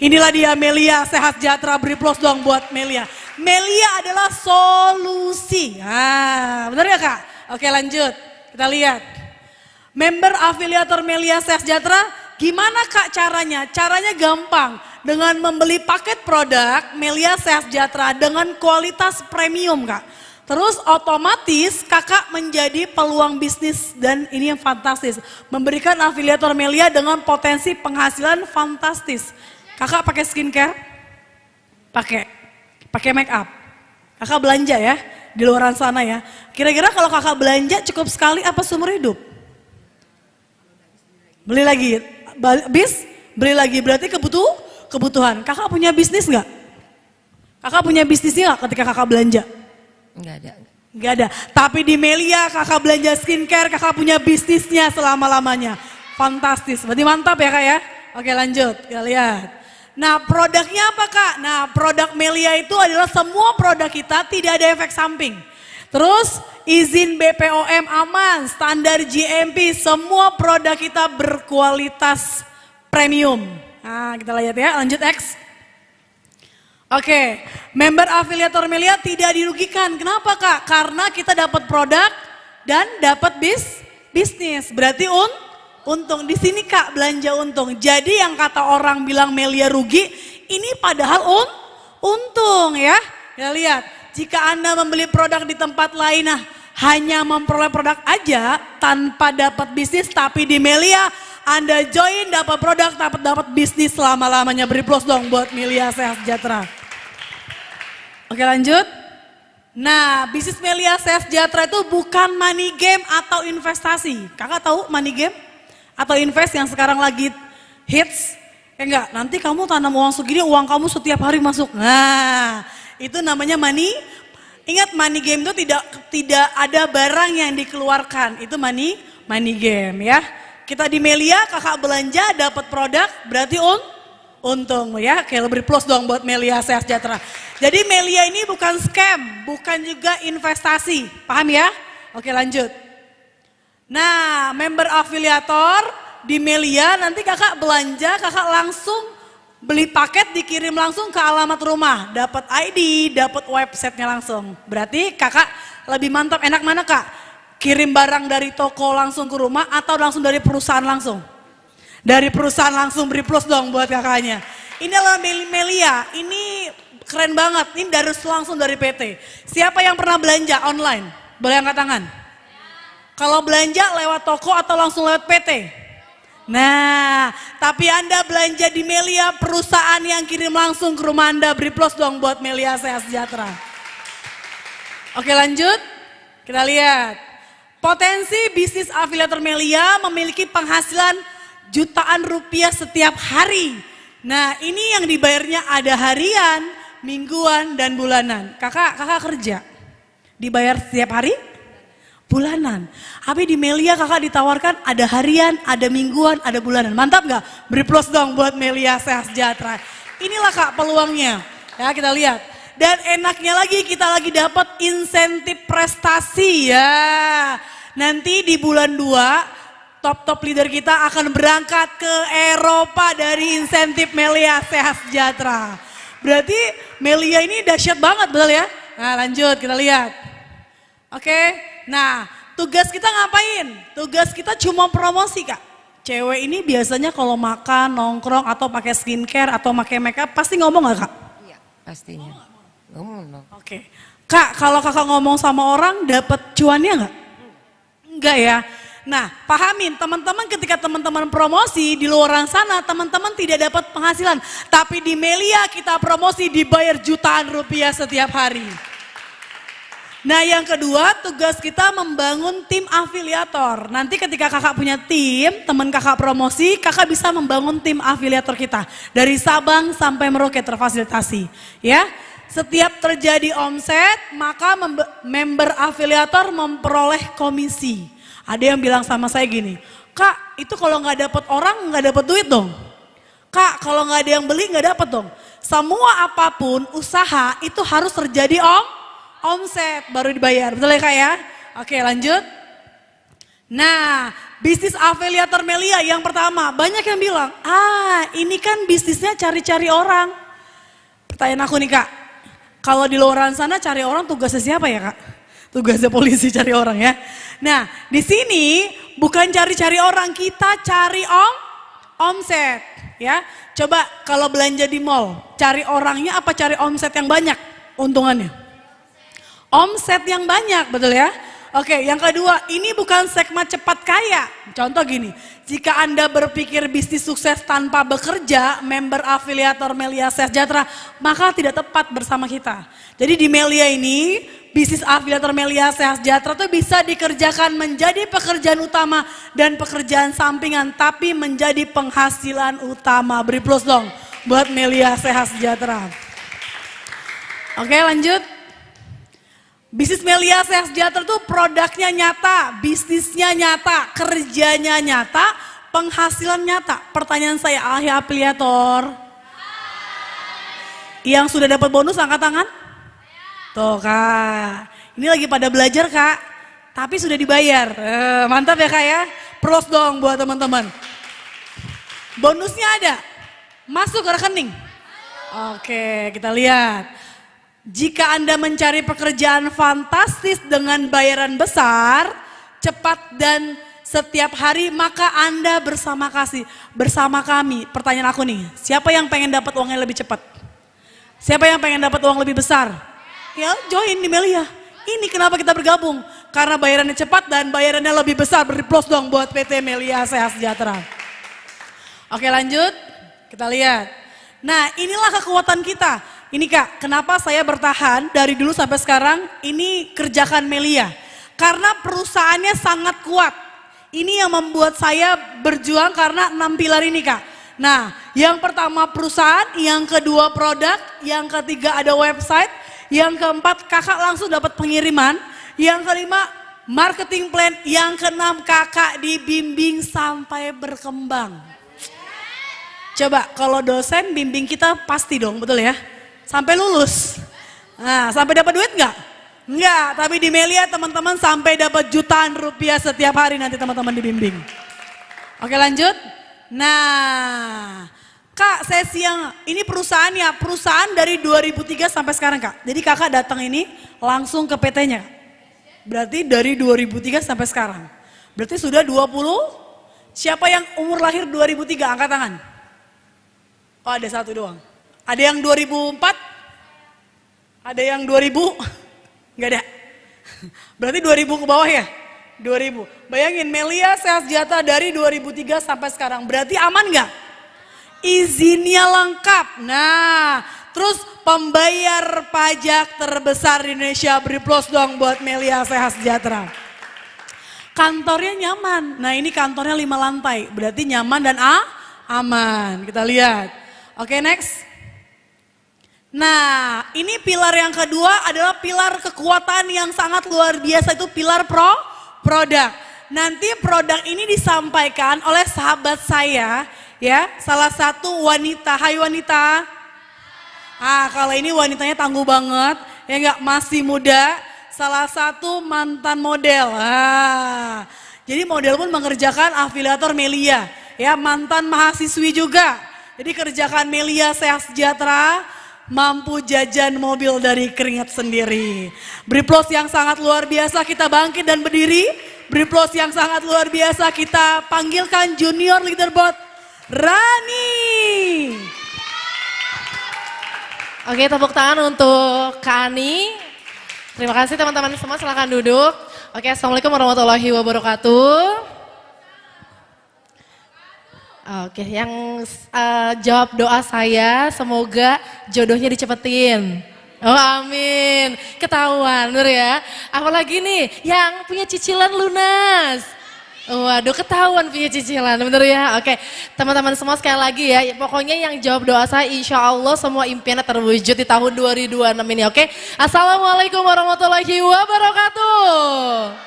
inilah dia Melia Sehat Sejahtera, beri aplaus dong buat Melia. Melia adalah solusi. Nah, benar ya Kak? Oke, lanjut, kita lihat. Member afiliator Melia Sehat Sejahtera, gimana Kak caranya? Caranya gampang. Dengan membeli paket produk Melia Sehat Sejahtera dengan kualitas premium Kak. Terus otomatis kakak menjadi peluang bisnis, dan ini yang fantastis. Memberikan afiliator Melia dengan potensi penghasilan fantastis. Kakak pakai skincare? Pakai make up. Kakak belanja ya di luar sana ya. Kira-kira kalau kakak belanja cukup sekali apa seumur hidup? Beli lagi. Beli lagi berarti kebutuhan. Kakak punya bisnis nggak? Kakak punya bisnisnya nggak ketika kakak belanja? Nggak ada. Tapi di Melia kakak belanja skincare, kakak punya bisnisnya selama-lamanya. Fantastis, berarti mantap ya Kak ya? Oke, lanjut, kita lihat. Nah, produknya apa Kak? Nah, produk Melia itu adalah semua produk kita tidak ada efek samping. Terus izin BPOM aman, standar GMP, semua produk kita berkualitas premium. Nah, kita lihat ya, lanjut X. Oke, member afiliator Melia tidak dirugikan. Kenapa Kak? Karena kita dapat produk dan dapat bisnis. Berarti untung. Di sini Kak belanja untung. Jadi yang kata orang bilang Melia rugi, ini padahal untung ya. Kita lihat, jika Anda membeli produk di tempat lain, nah hanya memperoleh produk aja tanpa dapat bisnis, tapi di Melia Anda join dapat produk, dapat bisnis selama-lamanya. Beri plus dong buat Melia Sehat Sejahtera. Oke lanjut. Nah, bisnis Melia Sehat Sejahtera itu bukan money game atau investasi. Kakak tahu money game atau invest yang sekarang lagi hits? Enggak, nanti kamu tanam uang segini, uang kamu setiap hari masuk. Nah, itu namanya money. Ingat money game itu tidak ada barang yang dikeluarkan. Itu money game ya. Kita di Melia, kakak belanja dapat produk, berarti untung ya. Kayak lebih plus dong buat Melia Sehat Sejahtera. Jadi Melia ini bukan scam, bukan juga investasi. Paham ya? Oke lanjut. Nah, member afiliator di Melia nanti kakak belanja, kakak langsung beli paket dikirim langsung ke alamat rumah. Dapat ID, dapat websitenya langsung. Berarti kakak lebih mantap, enak mana Kak? Kirim barang dari toko langsung ke rumah atau langsung dari perusahaan langsung? Dari perusahaan langsung, beri plus dong buat kakaknya. Ini adalah Melia, ini keren banget, ini langsung dari PT. Siapa yang pernah belanja online? Boleh angkat tangan? Kalau belanja lewat toko atau langsung lewat PT? Nah, tapi Anda belanja di Melia, perusahaan yang kirim langsung ke rumah Anda, beri plus dong buat Melia Sehat Sejahtera. Oke lanjut, kita lihat. Potensi bisnis afiliator Melia memiliki penghasilan jutaan rupiah setiap hari. Nah ini yang dibayarnya ada harian, mingguan, dan bulanan. Kakak kerja, dibayar setiap hari? Bulanan. Tapi di Melia kakak ditawarkan ada harian, ada mingguan, ada bulanan. Mantap gak? Beri plus dong buat Melia Sehat Sejahtera. Inilah Kak peluangnya. Ya kita lihat. Dan enaknya lagi kita lagi dapat insentif prestasi ya. Nanti di bulan 2 top leader kita akan berangkat ke Eropa dari insentif Melia Sehat Sejahtera. Berarti Melia ini dahsyat banget betul ya? Nah lanjut kita lihat. Oke, nah tugas kita ngapain? Tugas kita cuma promosi Kak. Cewek ini biasanya kalau makan, nongkrong atau pakai skincare atau pakai makeup pasti ngomong gak Kak? Iya pastinya. Ngomong dong. Oke. Kak kalau kakak ngomong sama orang dapat cuannya gak? Enggak ya. Nah pahamin teman-teman ketika teman-teman promosi di luar sana teman-teman tidak dapat penghasilan. Tapi di Melia kita promosi dibayar jutaan rupiah setiap hari. Nah yang kedua tugas kita membangun tim afiliator. Nanti ketika kakak punya tim, teman kakak promosi, kakak bisa membangun tim afiliator kita. Dari Sabang sampai Merauke terfasilitasi. Ya. Setiap terjadi omset, maka member afiliator memperoleh komisi. Ada yang bilang sama saya gini, Kak itu kalau nggak dapat orang nggak dapat duit dong. Kak kalau nggak ada yang beli nggak dapat dong. Semua apapun usaha itu harus terjadi omset baru dibayar. Betul ya Kak ya? Oke lanjut. Nah bisnis afiliator Melia yang pertama banyak yang bilang, ini kan bisnisnya cari-cari orang. Pertanyaan aku nih Kak. Kalau di luar sana cari orang tugasnya siapa ya Kak? Tugasnya polisi cari orang ya. Nah di sini bukan cari-cari orang, kita cari omset ya. Coba kalau belanja di mall, cari orangnya apa cari omset yang banyak untungannya? Omset yang banyak betul ya. Oke yang kedua ini bukan segmen cepat kaya. Contoh gini, jika Anda berpikir bisnis sukses tanpa bekerja, member afiliator Melia Sehat Sejahtera, maka tidak tepat bersama kita. Jadi di Melia ini, bisnis afiliator Melia Sehat Sejahtera itu bisa dikerjakan menjadi pekerjaan utama dan pekerjaan sampingan, tapi menjadi penghasilan utama. Beri plus dong buat Melia Sehat Sejahtera. Oke lanjut. Bisnis Melia Sehat Sejahtera itu produknya nyata, bisnisnya nyata, kerjanya nyata, penghasilan nyata. Pertanyaan saya, ahli afiliator yang sudah dapat bonus angkat tangan? Tuh Kak, ini lagi pada belajar Kak, tapi sudah dibayar. Mantap ya Kak ya, plus dong buat teman-teman. Bonusnya ada, masuk ke rekening. Oke kita lihat. Jika Anda mencari pekerjaan fantastis dengan bayaran besar, cepat dan setiap hari, maka Anda bersama kami. Pertanyaan aku nih, siapa yang pengen dapat uangnya lebih cepat? Siapa yang pengen dapat uang lebih besar? Ya join di Melia. Ini kenapa kita bergabung? Karena bayarannya cepat dan bayarannya lebih besar. Beri plus dong buat PT Melia Sehat Sejahtera. Oke lanjut, kita lihat. Nah inilah kekuatan kita. Ini Kak, kenapa saya bertahan dari dulu sampai sekarang ini kerjakan Melia. Karena perusahaannya sangat kuat. Ini yang membuat saya berjuang karena 6 pilar ini Kak. Nah yang pertama perusahaan, yang kedua produk, yang ketiga ada website, yang keempat kakak langsung dapat pengiriman, yang kelima marketing plan, yang keenam kakak dibimbing sampai berkembang. Coba kalau dosen bimbing kita pasti dong, betul ya? Sampai lulus. Nah, sampai dapat duit enggak? Enggak, tapi di Melia teman-teman sampai dapat jutaan rupiah setiap hari nanti teman-teman dibimbing. Oke lanjut. Nah, Kak sesi yang ini perusahaannya, perusahaan dari 2003 sampai sekarang Kak. Jadi kakak datang ini langsung ke PT-nya. Berarti dari 2003 sampai sekarang. Berarti sudah 20. Siapa yang umur lahir 2003 angkat tangan? Oh ada satu doang. Ada yang 2004? Ada yang 2000? Enggak ada. Berarti 2000 ke bawah ya? 2000. Bayangin Melia Sehat Sejahtera dari 2003 sampai sekarang. Berarti aman enggak? Izinnya lengkap. Nah, terus pembayar pajak terbesar di Indonesia. Beri plus dong buat Melia Sehat Sejahtera. Kantornya nyaman. Nah ini kantornya 5 lantai. Berarti nyaman dan aman. Kita lihat. Oke next. Nah ini pilar yang kedua adalah pilar kekuatan yang sangat luar biasa, itu pilar produk. Nanti produk ini disampaikan oleh sahabat saya ya, salah satu wanita. Hai wanita. Kalau ini wanitanya tangguh banget ya, enggak, masih muda, salah satu mantan model. Jadi model pun mengerjakan afiliator Melia ya, mantan mahasiswi juga. Jadi kerjakan Melia Sehat Sejahtera, mampu jajan mobil dari keringat sendiri. Beri plus yang sangat luar biasa, kita bangkit dan berdiri. Beri plus yang sangat luar biasa, kita panggilkan junior leaderboard Rani. Oke, tepuk tangan untuk Kak Ani. Terima kasih teman-teman semua, silakan duduk. Oke, assalamualaikum warahmatullahi wabarakatuh. Oke, yang jawab doa saya semoga jodohnya dicepetin. Oh amin, ketahuan bener ya. Apalagi nih yang punya cicilan lunas. Waduh ketahuan punya cicilan, bener ya. Oke, teman-teman semua sekali lagi ya, pokoknya yang jawab doa saya insya Allah semua impiannya terwujud di tahun 2026 ini. Oke, assalamualaikum warahmatullahi wabarakatuh.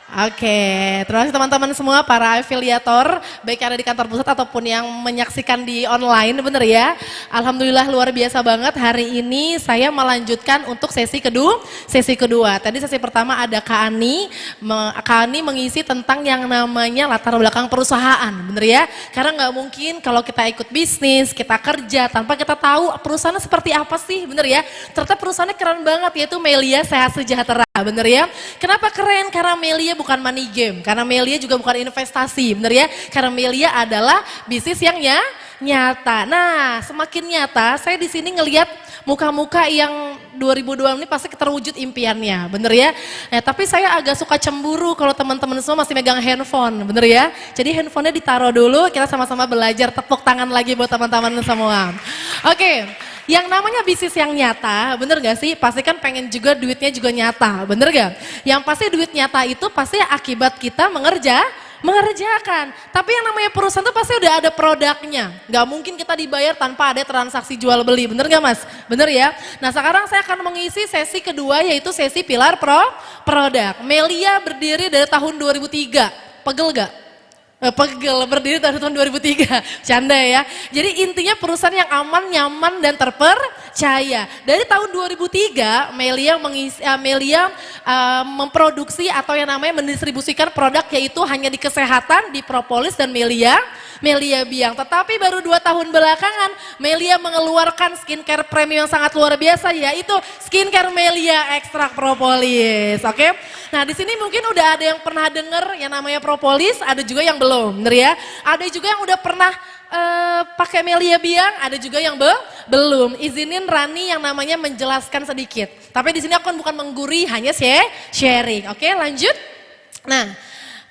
Oke, terima kasih teman-teman semua para afiliator, baik yang ada di kantor pusat ataupun yang menyaksikan di online, bener ya. Alhamdulillah luar biasa banget, hari ini saya melanjutkan untuk sesi kedua. Tadi sesi pertama ada Kak Ani mengisi tentang yang namanya latar belakang perusahaan, bener ya. Karena nggak mungkin kalau kita ikut bisnis, kita kerja tanpa kita tahu perusahaannya seperti apa sih, bener ya. Ternyata perusahaannya keren banget, yaitu Melia Sehat Sejahtera, bener ya. Kenapa keren? Karena Melia bukan money game, karena Melia juga bukan investasi, bener ya. Karena Melia adalah bisnis yang nyata. Nah, semakin nyata, saya di sini ngelihat muka-muka yang 2002 ini pasti terwujud impiannya, bener ya. Tapi saya agak suka cemburu kalau teman-teman semua masih megang handphone, bener ya. Jadi handphonenya ditaruh dulu, kita sama-sama belajar, tepuk tangan lagi buat teman-teman semua. Oke. Yang namanya bisnis yang nyata, bener gak sih? Pasti kan pengen juga duitnya juga nyata, bener gak? Yang pasti duit nyata itu pasti akibat kita mengerjakan. Tapi yang namanya perusahaan itu pasti udah ada produknya. Gak mungkin kita dibayar tanpa ada transaksi jual beli, bener gak mas? Bener ya? Nah sekarang saya akan mengisi sesi kedua yaitu sesi pilar produk. Melia berdiri dari tahun 2003, pegel gak? Pegel, berdiri tahun 2003, canda ya. Jadi intinya perusahaan yang aman, nyaman, dan terpercaya. Dari tahun 2003, Melia memproduksi atau yang namanya mendistribusikan produk yaitu hanya di kesehatan, di propolis dan Melia Biang. Tetapi baru 2 tahun belakangan, Melia mengeluarkan skincare premium yang sangat luar biasa yaitu skincare Melia ekstrak propolis. Oke, nah di sini mungkin udah ada yang pernah dengar yang namanya propolis, ada juga yang belum, bener ya. Ada juga yang udah pernah pakai Melia Biang, ada juga yang belum. Izinin Rani yang namanya menjelaskan sedikit. Tapi di sini aku bukan menggurui, hanya sharing. Oke, lanjut. Nah,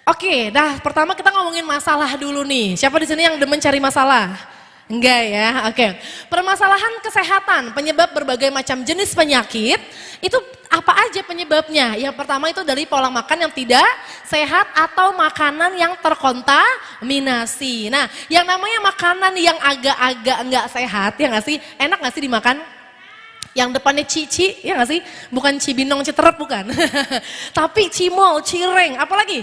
oke, pertama kita ngomongin masalah dulu nih. Siapa di sini yang demen cari masalah? Enggak ya, oke. Permasalahan kesehatan, penyebab berbagai macam jenis penyakit, itu apa aja penyebabnya? Yang pertama itu dari pola makan yang tidak sehat atau makanan yang terkontaminasi. Nah, yang namanya makanan yang agak-agak enggak sehat, ya nggak sih? Enak nggak sih dimakan? Yang depannya cici, ya nggak sih? Bukan cibinong citerep, bukan. Tapi cimol, cireng, apalagi?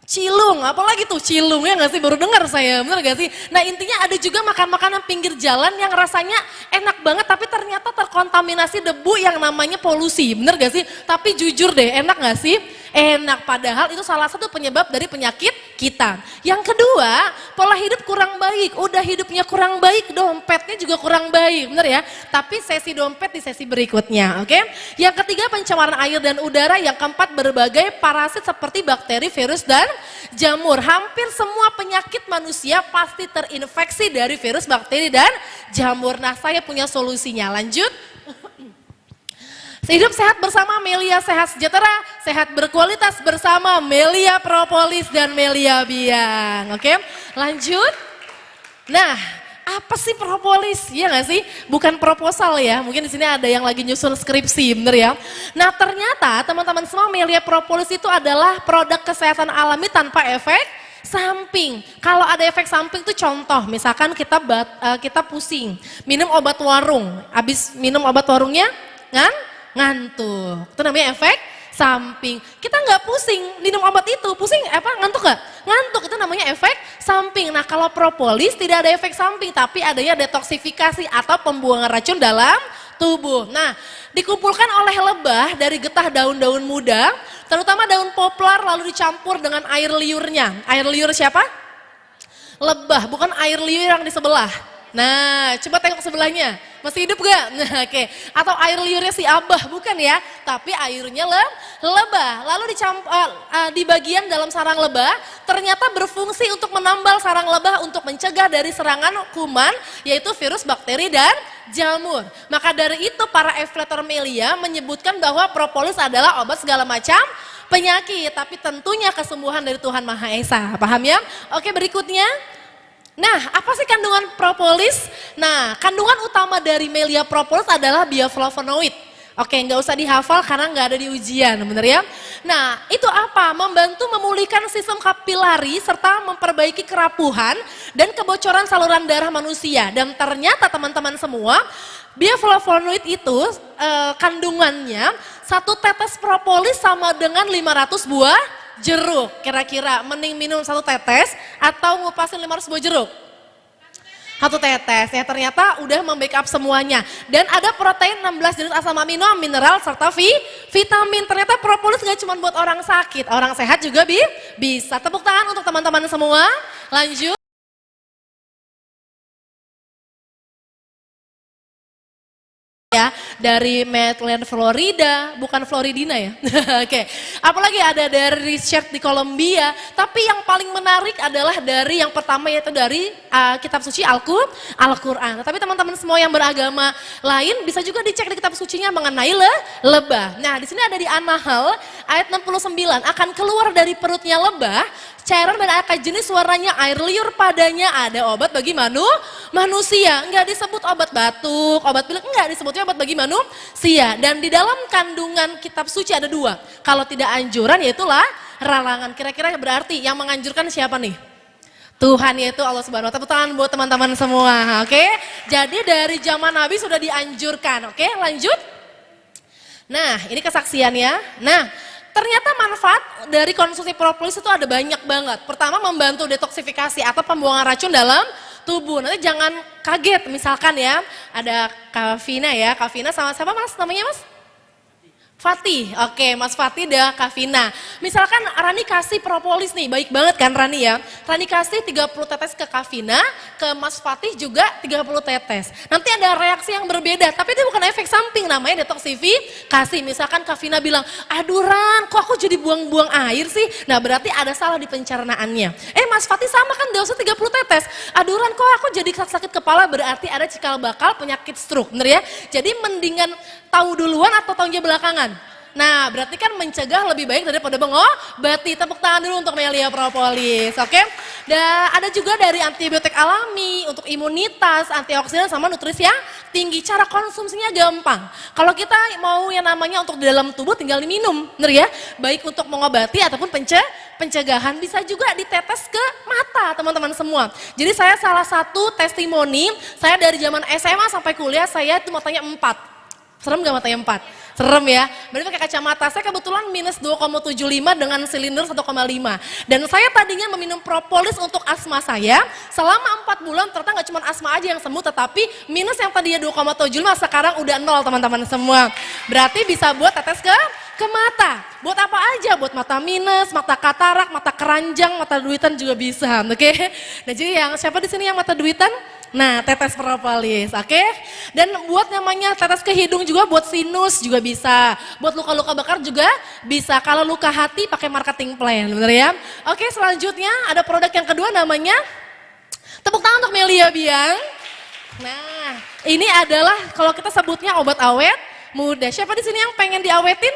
Cilung, apalagi tuh cilung ya nggak sih, baru dengar saya, bener gak sih? Nah intinya ada juga makan-makanan pinggir jalan yang rasanya enak banget tapi ternyata terkontaminasi debu yang namanya polusi, bener gak sih? Tapi jujur deh, enak gak sih? Enak, padahal itu salah satu penyebab dari penyakit kita. Yang kedua, pola hidup kurang baik, udah hidupnya kurang baik, dompetnya juga kurang baik, bener ya? Tapi sesi dompet di sesi berikutnya, oke? Yang ketiga, pencemaran air dan udara. Yang keempat, berbagai parasit seperti bakteri, virus, dan jamur. Hampir semua penyakit manusia pasti terinfeksi dari virus, bakteri, dan jamur. Nah, saya punya solusinya. Lanjut. Hidup sehat bersama Melia Sehat Sejahtera, sehat berkualitas bersama Melia Propolis dan Melia Biang. Oke, lanjut. Nah, apa sih propolis? Iya nggak sih? Bukan proposal ya. Mungkin di sini ada yang lagi nyusun skripsi, bener ya. Nah, ternyata teman-teman semua, Melia Propolis itu adalah produk kesehatan alami tanpa efek samping. Kalau ada efek samping itu contoh, misalkan kita pusing, minum obat warung, habis minum obat warungnya ngantuk, itu namanya efek samping. Kita nggak pusing minum obat itu, pusing ngantuk nggak? Ngantuk, itu namanya efek samping. Nah kalau propolis tidak ada efek samping, tapi adanya detoksifikasi atau pembuangan racun dalam tubuh. Nah dikumpulkan oleh lebah dari getah daun-daun muda, terutama daun poplar, lalu dicampur dengan air liurnya. Air liur siapa? Lebah, bukan air liur yang di sebelah. Nah, coba tengok sebelahnya, masih hidup gak? Nah, oke. Atau air liurnya si Abah, bukan ya? Tapi airnya lebah. Lalu di bagian dalam sarang lebah, ternyata berfungsi untuk menambal sarang lebah untuk mencegah dari serangan kuman, yaitu virus, bakteri, dan jamur. Maka dari itu para eflator Melia menyebutkan bahwa propolis adalah obat segala macam penyakit, tapi tentunya kesembuhan dari Tuhan Maha Esa. Paham ya? Oke, berikutnya. Nah, apa sih kandungan propolis? Nah, kandungan utama dari Melia Propolis adalah bioflavonoid. Oke, nggak usah dihafal karena nggak ada di ujian, bener ya? Nah, itu apa? Membantu memulihkan sistem kapilari serta memperbaiki kerapuhan dan kebocoran saluran darah manusia. Dan ternyata teman-teman semua, bioflavonoid itu kandungannya 1 tetes propolis sama dengan 500 buah jeruk. Kira-kira mending minum 1 tetes atau ngupasin 500 buah jeruk? 1 tetes ya, ternyata udah membackup semuanya. Dan ada protein, 16 jenis asam amino, mineral, serta vitamin. Ternyata propolis gak cuma buat orang sakit, orang sehat juga bisa. Tepuk tangan untuk teman-teman semua. Lanjut. Ya, dari Maryland, Florida, bukan Floridina ya. Oke. Apalagi ada dari Richard di Columbia, tapi yang paling menarik adalah dari yang pertama yaitu dari kitab suci Al-Qur'an. Tapi teman-teman semua yang beragama lain bisa juga dicek di kitab sucinya mengenai lebah. Nah, di sini ada di An-Nahl ayat 69, akan keluar dari perutnya lebah cairan beraneka jenis, warnanya air liur, padanya ada obat bagi manusia. Enggak disebut obat batuk, obat pilek, enggak, disebutnya obat bagi manusia. Dan di dalam kandungan kitab suci ada 2. Kalau tidak anjuran yaitulah ralangan. Kira-kira berarti yang menganjurkan siapa nih? Tuhan, yaitu Allah Subhanahu wa Ta'ala. Tepuk tangan buat teman-teman semua, oke? Jadi dari zaman Nabi sudah dianjurkan, oke? Lanjut. Nah, ini kesaksiannya. Nah, Ternyata manfaat dari konsumsi propolis itu ada banyak banget. Pertama membantu detoksifikasi atau pembuangan racun dalam tubuh. Nanti jangan kaget misalkan ya, ada Kavina ya, Kavina sama siapa mas namanya mas? Fatih, oke Mas Fatih dan Kavina. Misalkan Rani kasih propolis nih, baik banget kan Rani ya. Rani kasih 30 tetes ke Kavina, ke Mas Fatih juga 30 tetes. Nanti ada reaksi yang berbeda, tapi itu bukan efek samping, namanya detoksifikasi. Misalkan Kavina bilang, aduh Ran, kok aku jadi buang-buang air sih? Nah berarti ada salah di pencernaannya. Mas Fatih sama kan dosanya 30 tetes. Aduh Ran, kok aku jadi sakit kepala, berarti ada cikal bakal penyakit stroke, bener ya? Jadi mendingan tahu duluan atau tahunya belakangan? Nah, berarti kan mencegah lebih baik daripada mengobati. Tepuk tangan dulu untuk Melia Propolis, oke? Dan ada juga dari antibiotik alami untuk imunitas, antioksidan sama nutrisi yang tinggi. Cara konsumsinya gampang. Kalau kita mau yang namanya untuk di dalam tubuh tinggal diminum, bener ya? Baik untuk mengobati ataupun pencegahan, bisa juga ditetes ke mata teman-teman semua. Jadi saya salah satu testimoni, saya dari zaman SMA sampai kuliah saya itu matanya 4. Serem gak matanya 4? Serem ya, berarti pakai kacamata. Saya kebetulan minus 2,75 dengan silinder 1,5. Dan saya tadinya meminum propolis untuk asma saya, selama 4 bulan ternyata gak cuma asma aja yang sembuh, tetapi minus yang tadinya 2,75 sekarang udah 0 teman-teman semua. Berarti bisa buat tetes ke mata. Buat apa aja? Buat mata minus, mata katarak, mata keranjang, mata duitan juga bisa, oke? Nah jadi yang siapa di sini yang mata duitan? Nah, tetes propolis, oke? Dan buat namanya tetes ke hidung juga, buat sinus juga bisa. Buat luka-luka bakar juga bisa. Kalau luka hati pakai marketing plan, bener ya? Oke, selanjutnya ada produk yang kedua namanya, tepuk tangan untuk Melia Biang. Nah, ini adalah kalau kita sebutnya obat awet muda. Siapa di sini yang pengen diawetin?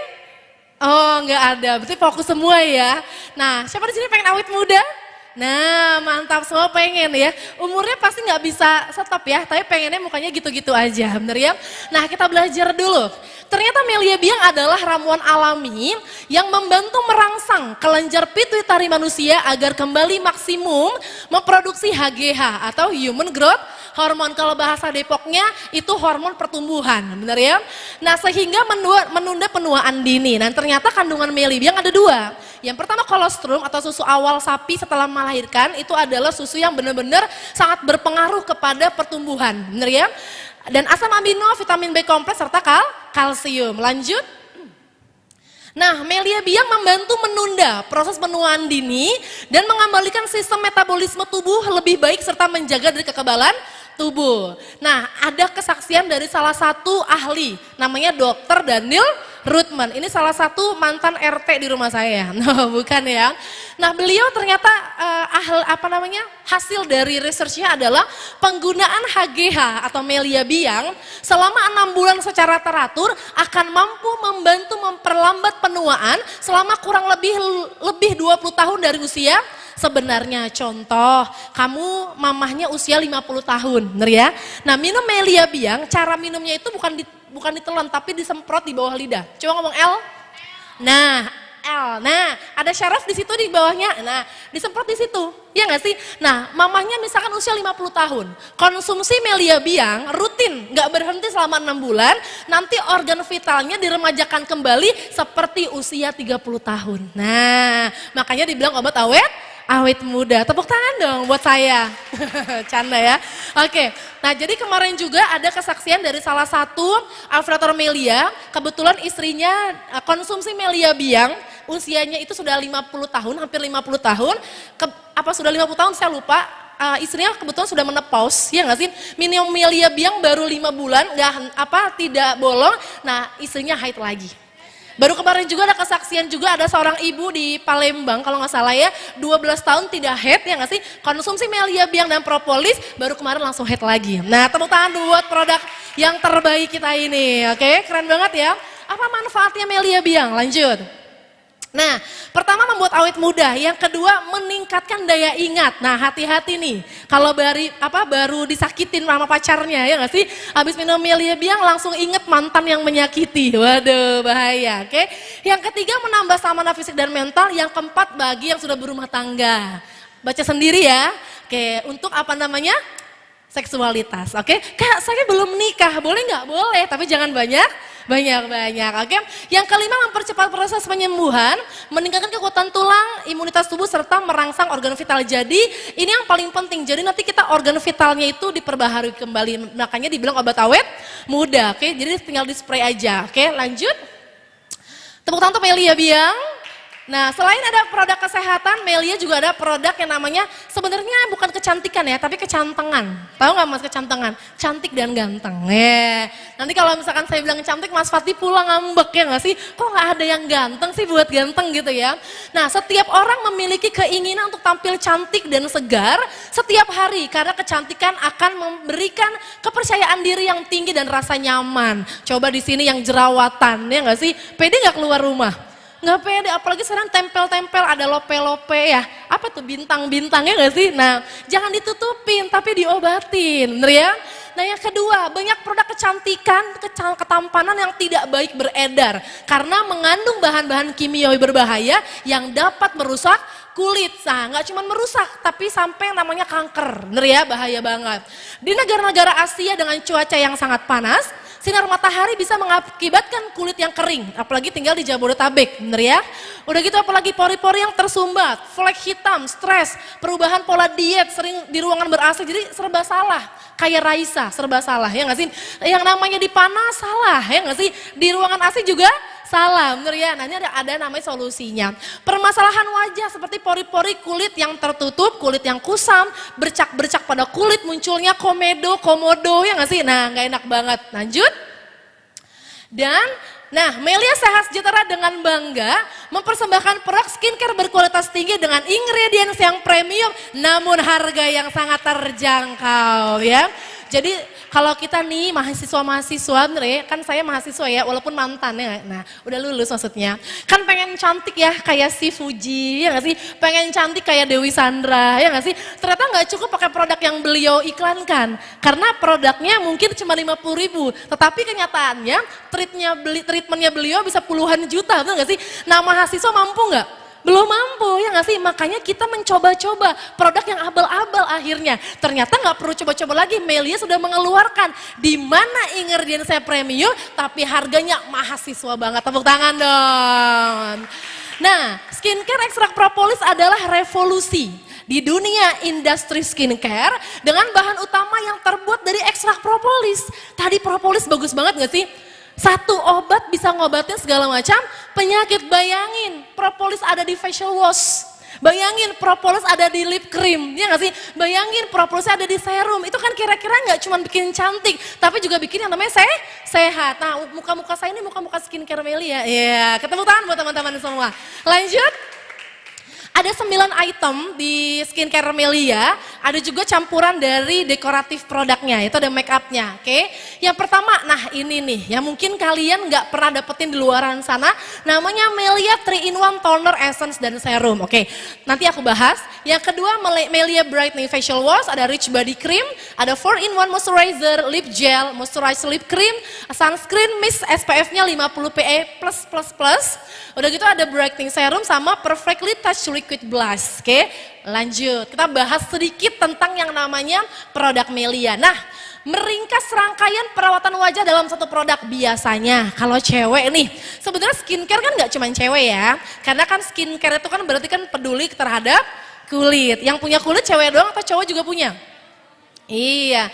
Oh, nggak ada. Berarti fokus semua ya. Nah, siapa di sini pengen awet muda? Nah, mantap semua pengen ya. Umurnya pasti nggak bisa stop ya, tapi pengennya mukanya gitu-gitu aja, bener ya? Nah, kita belajar dulu. Ternyata Melia Biang adalah ramuan alami yang membantu merangsang kelenjar pituitari manusia agar kembali maksimum memproduksi HGH atau Human Growth Hormone. Kalau bahasa Depoknya itu hormon pertumbuhan, bener ya? Nah, sehingga menunda penuaan dini. Nah, ternyata kandungan Melia Biang ada 2. Yang pertama kolostrum atau susu awal sapi setelah melahirkan, itu adalah susu yang benar-benar sangat berpengaruh kepada pertumbuhan, benar ya? Dan asam amino, vitamin B kompleks serta kalsium. Lanjut. Nah, Melia Biang membantu menunda proses penuaan dini dan mengembalikan sistem metabolisme tubuh lebih baik serta menjaga dari kekebalan tubuh. Nah, ada kesaksian dari salah satu ahli, namanya Dr. Daniel Rutman. Ini salah satu mantan RT di rumah saya. No, bukan ya. Nah, beliau ternyata hasil dari researchnya adalah penggunaan HGH atau Melia Biang selama 6 bulan secara teratur akan mampu membantu memperlambat penuaan selama kurang lebih 20 tahun dari usia sebenarnya. Contoh, kamu mamahnya usia 50 tahun, bener ya? Nah, minum Melia Biang, cara minumnya itu bukan ditelan tapi disemprot di bawah lidah. Coba ngomong L. Nah, L. Nah, ada syaraf di situ di bawahnya. Nah, disemprot di situ. Ya nggak sih? Nah, mamahnya misalkan usia 50 tahun. Konsumsi Melia Biang rutin, nggak berhenti selama 6 bulan. Nanti organ vitalnya diremajakan kembali seperti usia 30 tahun. Nah, makanya dibilang obat awet muda. Tepuk tangan dong buat saya. Canda ya. Oke. Nah, jadi kemarin juga ada kesaksian dari salah satu Alfredo Melia. Kebetulan istrinya konsumsi Melia Biang. Usianya itu sudah 50 tahun, hampir 50 tahun. Sudah 50 tahun saya lupa. Istrinya kebetulan sudah menopause, ya nggak sih? Minum Melia Biang baru 5 bulan, tidak bolong. Nah, istrinya haid lagi. Baru kemarin juga ada kesaksian juga ada seorang ibu di Palembang kalau nggak salah ya, 12 tahun tidak haid ya nggak sih, konsumsi Melia Biang dan propolis baru kemarin langsung haid lagi. Nah, tepuk tangan buat produk yang terbaik kita ini, oke, keren banget ya. Apa manfaatnya Melia Biang? Lanjut. Nah, pertama membuat awet muda, yang kedua meningkatkan daya ingat. Nah, hati-hati nih, kalau baru disakitin sama pacarnya ya nggak sih, habis minum Melia Biang langsung inget mantan yang menyakiti. Waduh, bahaya. Oke. Yang ketiga menambah stamina fisik dan mental. Yang keempat bagi yang sudah berumah tangga. Baca sendiri ya. Oke, untuk seksualitas. Oke, Kak, saya belum nikah, boleh nggak? Boleh, tapi jangan banyak Banyak. Oke. Yang kelima, mempercepat proses penyembuhan, meningkatkan kekuatan tulang, imunitas tubuh, serta merangsang organ vital. Jadi ini yang paling penting. Jadi nanti kita organ vitalnya itu diperbaharui kembali. Makanya dibilang obat awet muda. Oke. Jadi tinggal di spray aja. Oke, lanjut. Tepuk tangan untuk Melia Biang. Nah, selain ada produk kesehatan, Melia juga ada produk yang namanya sebenarnya bukan kecantikan ya, tapi kecantengan. Tahu nggak Mas kecantengan? Cantik dan ganteng. Nanti kalau misalkan saya bilang cantik, Mas Fatih pulang ngambek ya nggak sih? Kok nggak ada yang ganteng sih buat ganteng gitu ya? Nah, setiap orang memiliki keinginan untuk tampil cantik dan segar setiap hari karena kecantikan akan memberikan kepercayaan diri yang tinggi dan rasa nyaman. Coba di sini yang jerawatan ya nggak sih? Pede nggak keluar rumah? Nggak pede, apalagi sekarang tempel-tempel ada lope-lope ya. Apa tuh bintang-bintangnya nggak sih? Nah, jangan ditutupin tapi diobatin, bener ya? Nah, yang kedua, banyak produk kecantikan, ketampanan yang tidak baik beredar karena mengandung bahan-bahan kimiawi berbahaya yang dapat merusak kulit. Nah, nggak cuma merusak, tapi sampai yang namanya kanker, bener ya? Bahaya banget. Di negara-negara Asia dengan cuaca yang sangat panas, sinar matahari bisa mengakibatkan kulit yang kering, apalagi tinggal di Jabodetabek, bener ya? Udah gitu apalagi pori-pori yang tersumbat, flek hitam, stres, perubahan pola diet, sering di ruangan ber-AC, jadi serba salah. Kayak Raisa, serba salah, ya nggak sih? Yang namanya dipanas, salah, ya nggak sih? Di ruangan AC juga salah, bener ya? Nah, ini ada namanya solusinya. Permasalahan wajah seperti pori-pori kulit yang tertutup, kulit yang kusam, bercak-bercak pada kulit, munculnya komodo, ya nggak sih? Nah, nggak enak banget. Lanjut. Dan, nah, Melia sehat sejahtera dengan bangga mempersembahkan produk skincare berkualitas tinggi dengan ingredients yang premium, namun harga yang sangat terjangkau ya. Jadi kalau kita nih mahasiswa-mahasiswa, kan saya mahasiswa ya, walaupun mantan ya, nah udah lulus maksudnya. Kan pengen cantik ya kayak si Fuji, ya gak sih? Pengen cantik kayak Dewi Sandra, ya gak sih? Ternyata gak cukup pakai produk yang beliau iklankan. Karena produknya mungkin cuma 50.000, tetapi kenyataannya treatmentnya beliau bisa puluhan juta, betul gak sih? Nah, mahasiswa mampu gak? Belum mampu, ya nggak sih? Makanya kita mencoba-coba produk yang abal-abal akhirnya. Ternyata nggak perlu coba-coba lagi, Melia sudah mengeluarkan di mana ingredients saya premium, tapi harganya mahasiswa banget. Tepuk tangan dong. Nah, skincare ekstrak propolis adalah revolusi di dunia industri skincare dengan bahan utama yang terbuat dari ekstrak propolis. Tadi propolis bagus banget nggak sih? Satu obat bisa ngobatin segala macam penyakit. Bayangin, propolis ada di facial wash. Bayangin, propolis ada di lip cream, ya nggak sih? Bayangin, propolis ada di serum. Itu kan kira-kira nggak cuma bikin cantik, tapi juga bikin yang namanya sehat. Nah, muka-muka saya ini muka-muka skincare Melia. Ya, ketemu tangan buat teman-teman semua. Lanjut. Ada 9 item di skincare Melia, ada juga campuran dari dekoratif produknya, itu ada make upnya, oke. Yang pertama, nah ini nih, yang mungkin kalian nggak pernah dapetin di luaran sana, namanya Melia 3-in-1 Toner, Essence, dan Serum, oke. Nanti aku bahas. Yang kedua, Melia Brightening Facial Wash, ada Rich Body Cream, ada 4-in-1 Moisturizer, Lip Gel, Moisturizer Lip Cream, Sunscreen Mist SPF-nya 50 PA+++. Udah gitu ada Brightening Serum sama Perfectly Touch Liquid Blush. Oke, lanjut. Kita bahas sedikit tentang yang namanya produk Melia. Nah, meringkas rangkaian perawatan wajah dalam satu produk. Biasanya kalau cewek nih, sebenarnya skincare kan nggak cuma cewek ya. Karena kan skincare itu kan berarti kan peduli terhadap kulit. Yang punya kulit cewek doang atau cowok juga punya? Iya.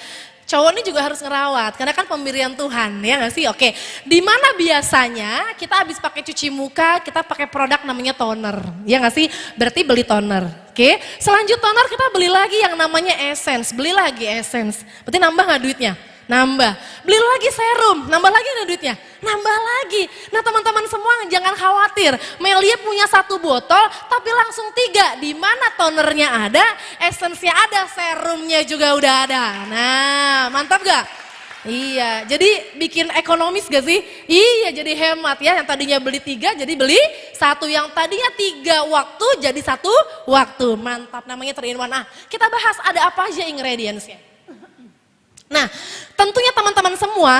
Cowok ini juga harus ngerawat, karena kan pemberian Tuhan, ya nggak sih? Oke, di mana biasanya kita habis pakai cuci muka, kita pakai produk namanya toner, ya nggak sih? Berarti beli toner, oke? Selanjut toner kita beli lagi yang namanya essence, beli lagi essence. Berarti nambah nggak duitnya? Nambah. Beli lagi serum, nambah lagi nggak duitnya? Nambah lagi. Nah teman-teman semua jangan khawatir, Melia punya 1 botol, tapi langsung 3. Di mana tonernya ada, essence-nya ada, serumnya juga udah ada. Nah, mantap gak? Iya, jadi bikin ekonomis gak sih? Iya, jadi hemat ya. Yang tadinya beli 3, jadi beli 1. Yang tadinya 3 waktu, jadi 1 waktu. Mantap, namanya 3-in-1. Nah, kita bahas ada apa aja ingredients-nya. Nah, tentunya teman-teman semua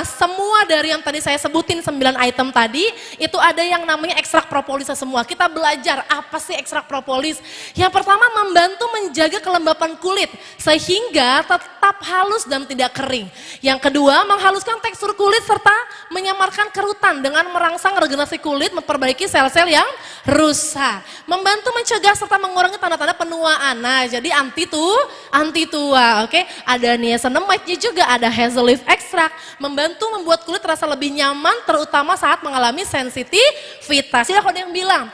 dari yang tadi saya sebutin 9 item tadi, itu ada yang namanya ekstrak propolis semua. Kita belajar apa sih ekstrak propolis. Yang pertama, membantu menjaga kelembapan kulit, sehingga tetap tetap halus dan tidak kering. Yang kedua, menghaluskan tekstur kulit serta menyamarkan kerutan dengan merangsang regenerasi kulit, memperbaiki sel-sel yang rusak. Membantu mencegah serta mengurangi tanda-tanda penuaan. Nah, jadi anti tua, oke. Ada niacinamide juga, ada hazel leaf extract, membantu membuat kulit terasa lebih nyaman, terutama saat mengalami sensitivitas. Jadi kalau ada yang bilang,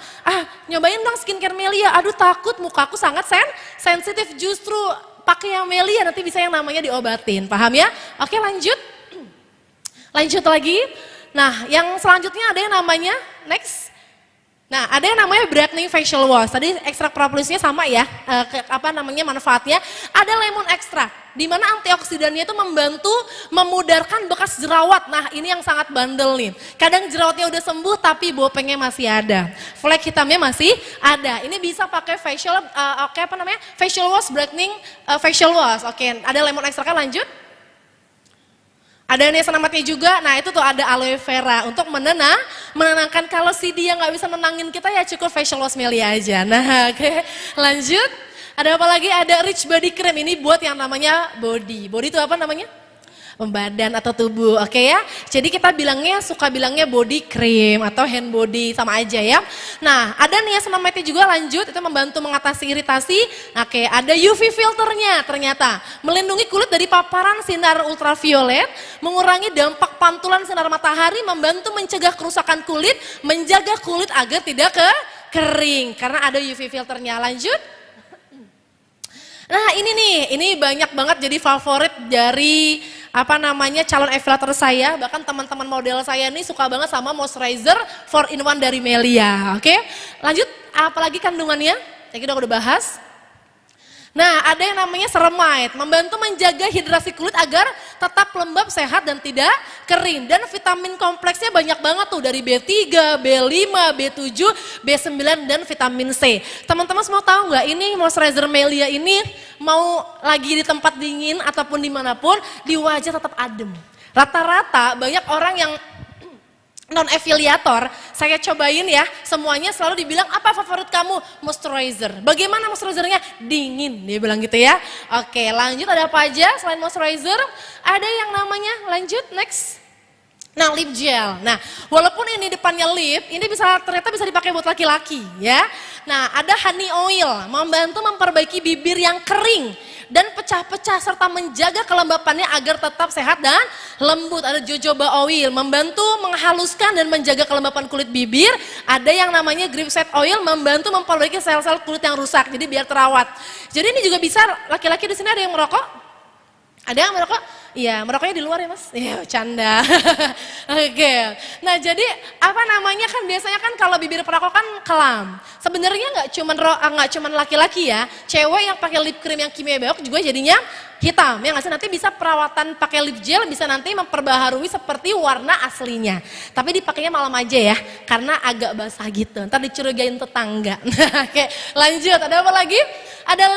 nyobain dong skincare Melia, aduh takut mukaku sangat sensitif, justru pakai yang Melia nanti bisa yang namanya diobatin, paham ya? Oke, lanjut lagi. Nah, yang selanjutnya ada yang namanya next. Nah, ada yang namanya brightening facial wash. Tadi ekstrak propolisnya sama ya, manfaatnya. Ada lemon extract, di mana antioksidannya itu membantu memudarkan bekas jerawat. Nah, ini yang sangat bandel nih. Kadang jerawatnya udah sembuh tapi bopengnya masih ada. Flek hitamnya masih ada. Ini bisa pakai facial wash, brightening facial wash. Oke, ada lemon extractnya, lanjut. Ada niacinamide juga, nah itu tuh ada aloe vera untuk menenangkan. Kalau si dia nggak bisa nenangin kita ya cukup facial wash Melia aja. Nah, oke, lanjut. Ada apa lagi? Ada rich body cream, ini buat yang namanya body. Body itu apa namanya? Badan atau tubuh, oke ya. Jadi kita suka bilangnya body cream atau hand body, sama aja ya. Nah, ada niacinamide juga, lanjut, itu membantu mengatasi iritasi. Oke, ada UV filternya ternyata, melindungi kulit dari paparan sinar ultraviolet, mengurangi dampak pantulan sinar matahari, membantu mencegah kerusakan kulit, menjaga kulit agar tidak kering karena ada UV filternya. Lanjut. Nah, ini banyak banget jadi favorit dari calon evaluator saya, bahkan teman-teman model saya ini suka banget sama moisturizer 4-in-1 dari Melia. Oke, lanjut, apalagi kandungannya? Kita udah bahas. Nah, ada yang namanya ceramide, membantu menjaga hidrasi kulit agar tetap lembab, sehat dan tidak kering. Dan vitamin kompleksnya banyak banget tuh, dari B3, B5, B7, B9 dan vitamin C. Teman-teman semua tahu nggak, ini moisturizer Melia ini mau lagi di tempat dingin ataupun dimanapun, di wajah tetap adem. Rata-rata banyak orang yang non-afiliator, saya cobain ya, semuanya selalu dibilang, apa favorit kamu? Moisturizer. Bagaimana moisturizernya? Dingin, dia bilang gitu ya. Oke, lanjut, ada apa aja selain moisturizer? Ada yang namanya, lanjut, next. Nah, lip gel. Nah, walaupun ini depannya lip, ini ternyata bisa dipakai buat laki-laki ya. Nah, ada honey oil, membantu memperbaiki bibir yang kering dan pecah-pecah serta menjaga kelembapannya agar tetap sehat dan lembut. Ada jojoba oil, membantu menghaluskan dan menjaga kelembapan kulit bibir. Ada yang namanya grapeseed oil, membantu memperbaiki sel-sel kulit yang rusak, jadi biar terawat. Jadi ini juga bisa, laki-laki di sini ada yang merokok? Ada yang merokok? Iya, merokoknya di luar ya mas? Iya, canda. Oke. Nah, jadi kan biasanya kan kalau bibir perokok kan kelam. Sebenarnya nggak cuman laki-laki ya, cewek yang pakai lip cream yang kimia bewok juga jadinya hitam. Ya nggak sih? Nanti bisa perawatan pakai lip gel, bisa nanti memperbaharui seperti warna aslinya. Tapi dipakainya malam aja ya, karena agak basah gitu. Ntar dicurigain tetangga. Oke, lanjut. Ada apa lagi? Ada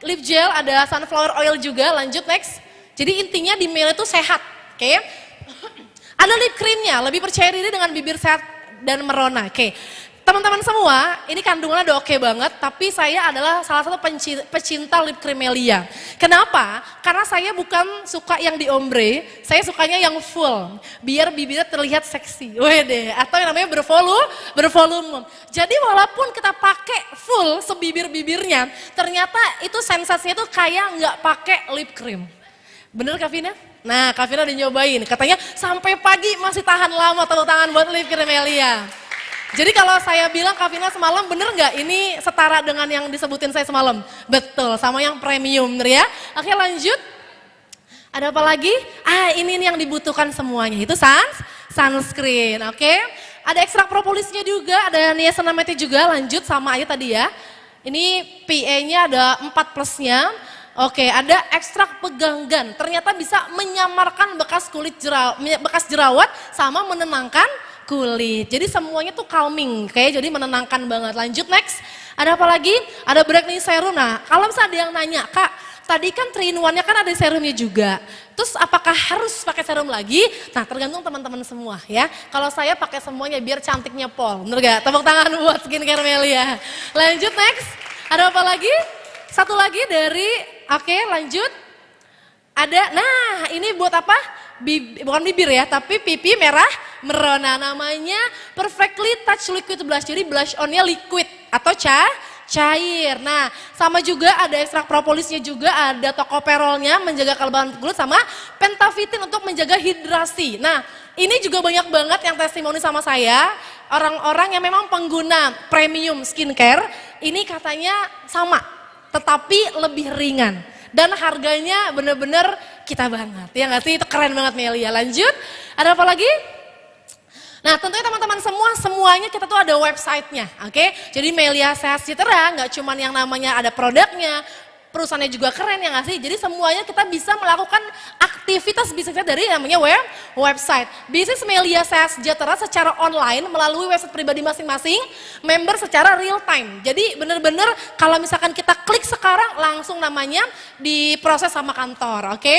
lip gel, ada sunflower oil juga. Lanjut, next. Jadi intinya di Melia itu sehat, oke? Ada lip creamnya, lebih percaya diri dengan bibir sehat dan merona, oke? Teman-teman semua, ini kandungannya udah oke banget, tapi saya adalah salah satu pecinta lip cream Melia. Kenapa? Karena saya bukan suka yang di ombre, saya sukanya yang full, biar bibirnya terlihat seksi, wede, atau yang namanya bervolume. Jadi walaupun kita pakai full sebibir-bibirnya, ternyata itu sensasinya tuh kayak nggak pakai lip cream. Bener Kak Vina? Nah, Kak Vina udah nyobain, katanya sampai pagi masih tahan lama tepuk tangan buat lip cream Melia. Jadi kalau saya bilang Kak Vina semalam, bener nggak ini setara dengan yang disebutin saya semalam? Betul, sama yang premium, bener ya? Oke, lanjut. Ada apa lagi? Ini yang dibutuhkan semuanya, itu sunscreen, oke? Ada ekstrak propolisnya juga, ada niacinamide juga, lanjut sama aja tadi ya. Ini PA-nya ada 4 plusnya. Oke, ada ekstrak peganggan, ternyata bisa menyamarkan bekas jerawat sama menenangkan kulit. Jadi semuanya tuh calming, jadi menenangkan banget. Lanjut, next. Ada apa lagi? Ada brightening serum. Nah, kalau misalnya ada yang nanya, Kak, tadi kan 3-in-1-nya kan ada serumnya juga. Terus apakah harus pakai serum lagi? Nah, tergantung teman-teman semua ya. Kalau saya pakai semuanya biar cantiknya Pol. Bener gak? Tepuk tangan buat skincare Melia. Lanjut, next. Ada apa lagi? Satu lagi dari, oke, lanjut. Ada, nah ini buat apa? Bukan bibir ya, tapi pipi merah merona. Namanya Perfectly Touch Liquid Blush. Jadi blush onnya liquid atau cair. Nah, sama juga ada ekstrak propolisnya juga, ada tokoperolnya menjaga kelembaban kulit, sama pentavitin untuk menjaga hidrasi. Nah, ini juga banyak banget yang testimoni sama saya, orang-orang yang memang pengguna premium skincare, ini katanya sama, tetapi lebih ringan. Dan harganya bener-bener kita banget, ya nggak sih? Itu keren banget Melia. Lanjut, ada apa lagi? Nah tentunya teman-teman semuanya kita tuh ada websitenya, oke? Jadi Melia Sehat Sejahtera nggak cuman yang namanya ada produknya, perusahaannya juga keren ya nggak sih? Jadi semuanya kita bisa melakukan aktivitas bisnisnya dari namanya website. Bisnis Melia Sehat Sejahtera secara online melalui website pribadi masing-masing, member secara real time. Jadi bener-bener kalau misalkan kita klik sekarang langsung namanya diproses sama kantor, oke?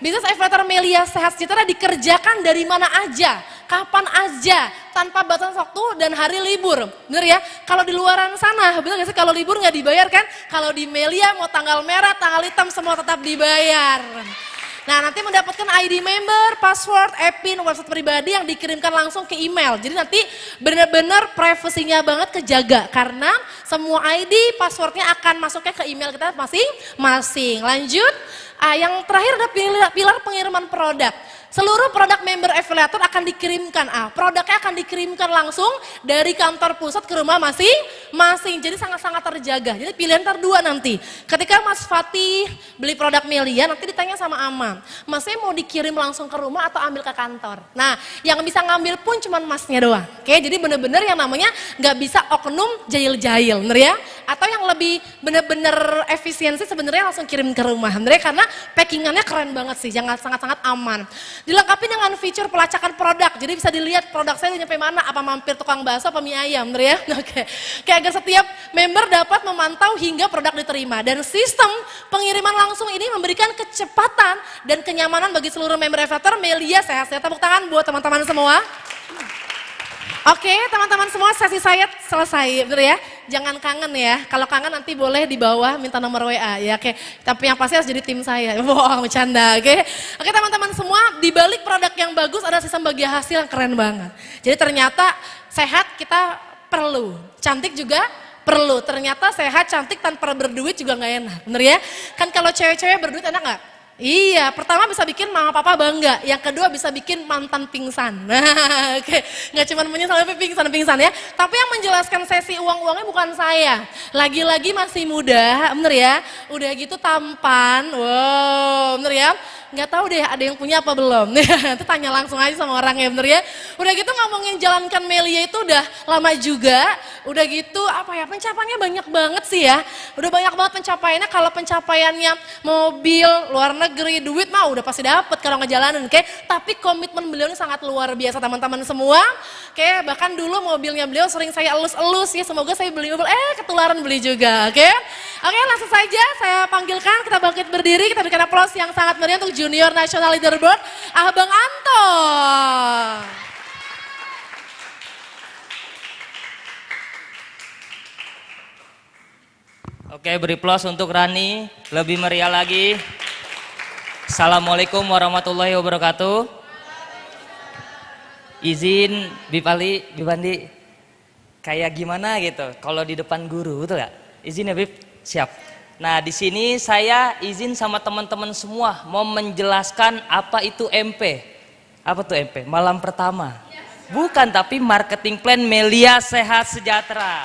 Bisnis elevator Melia Sehat Sejahtera dikerjakan dari mana aja, kapan aja, tanpa batas waktu dan hari libur. Bener ya? Kalau di luaran sana, bener gak sih kalau libur nggak dibayar kan? Kalau di Melia mau tanggal merah, tanggal hitam semua tetap dibayar. Nah nanti mendapatkan ID member, password, EPIN, website pribadi yang dikirimkan langsung ke email. Jadi nanti benar-benar privasinya banget kejaga karena semua ID, passwordnya akan masuknya ke email kita masing-masing. Lanjut, yang terakhir ada pilar pengiriman produk. Seluruh produk member affiliator akan dikirimkan, produknya akan dikirimkan langsung dari kantor pusat ke rumah masing-masing. Jadi sangat-sangat terjaga. Jadi pilihan terdua nanti. Ketika Mas Fatih beli produk Melia, nanti ditanya sama Amang, Masnya mau dikirim langsung ke rumah atau ambil ke kantor? Nah, yang bisa ngambil pun cuma Masnya doang. Oke, jadi bener-bener yang namanya nggak bisa oknum jahil-jahil, bener ya? Atau yang lebih bener-bener efisiensi sebenarnya langsung kirim ke rumah, bener ya? Karena packingannya keren banget sih, sangat-sangat aman. Dilengkapi dengan fitur pelacakan produk, jadi bisa dilihat produk saya udah nyampe mana, apa mampir tukang bakso apa mie ayam, bener ya? Oke. Kayak agar setiap member dapat memantau hingga produk diterima. Dan sistem pengiriman langsung ini memberikan kecepatan dan kenyamanan bagi seluruh member elevator Melia Sehat. Tepuk tangan buat teman-teman semua. Oke, teman-teman semua, sesi saya selesai, bener ya? Jangan kangen ya, kalau kangen nanti boleh di bawah minta nomor WA ya, oke. Tapi yang pasti harus jadi tim saya, bohong, bercanda, oke. Oke teman-teman semua, di balik produk yang bagus ada sistem bagi hasil yang keren banget. Jadi ternyata sehat kita perlu, cantik juga perlu. Ternyata sehat, cantik tanpa berduit juga nggak enak, bener ya? Kan kalau cewek-cewek berduit enak nggak? Iya, pertama bisa bikin mama papa bangga, yang kedua bisa bikin mantan pingsan. Nah, oke, nggak cuma menyesal tapi pingsan ya. Tapi yang menjelaskan sesi uang-uangnya bukan saya. Lagi-lagi masih muda, bener ya. Udah gitu tampan, wow, bener ya. Nggak tahu deh ada yang punya apa belum. Itu tanya langsung aja sama orangnya, bener ya. Udah gitu ngomongin jalankan Melia itu udah lama juga. Udah gitu apa ya, pencapaiannya banyak banget sih ya. Udah banyak banget pencapaiannya. Kalau pencapaiannya mobil, luar negeri, duit mah udah pasti dapet kalau ngejalanin, oke. Tapi komitmen beliau ini sangat luar biasa teman-teman semua. Oke, bahkan dulu mobilnya beliau sering saya elus-elus ya. Semoga saya beli mobil, ketularan beli juga, oke. Oke, langsung saja saya panggilkan, kita bangkit berdiri, kita berikan aplaus yang sangat meriah untuk Junior National Leaderboard, Abang Anto. Oke, beri aplaus untuk Rani, lebih meriah lagi. Assalamualaikum warahmatullahi wabarakatuh. Izin Bipandi, kayak gimana gitu kalau di depan guru, betul gak? Izin ya Bib, siap. Nah di sini saya izin sama teman-teman semua mau menjelaskan apa itu MP. Apa tuh MP? Malam pertama. Bukan, tapi marketing plan Melia Sehat Sejahtera.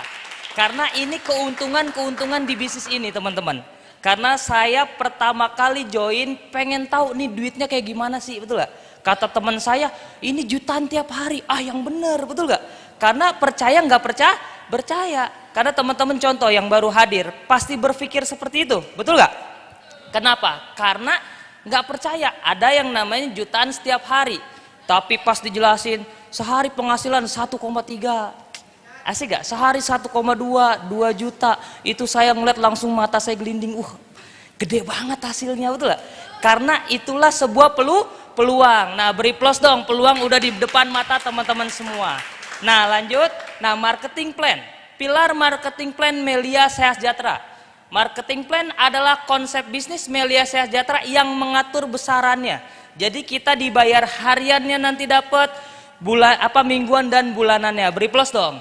Karena ini keuntungan di bisnis ini teman-teman. Karena saya pertama kali join pengen tahu nih duitnya kayak gimana sih, betul gak? Kata teman saya ini jutaan tiap hari, yang bener, betul gak? Karena percaya nggak percaya. Karena teman-teman contoh yang baru hadir pasti berpikir seperti itu, betul gak? Kenapa? Karena nggak percaya ada yang namanya jutaan setiap hari. Tapi pas dijelasin sehari penghasilan 1,3. Asik gak? Sehari 1,2, 2 juta. Itu saya ngeliat langsung mata saya gelinding. Gede banget hasilnya, betul gak? Karena itulah sebuah peluang. Nah beri plus dong, peluang udah di depan mata teman-teman semua. Nah lanjut, marketing plan. Pilar marketing plan Melia Sehat Sejahtera. Marketing plan adalah konsep bisnis Melia Sejahtera yang mengatur besarannya. Jadi kita dibayar hariannya nanti dapat mingguan dan bulanannya. Beri plus dong.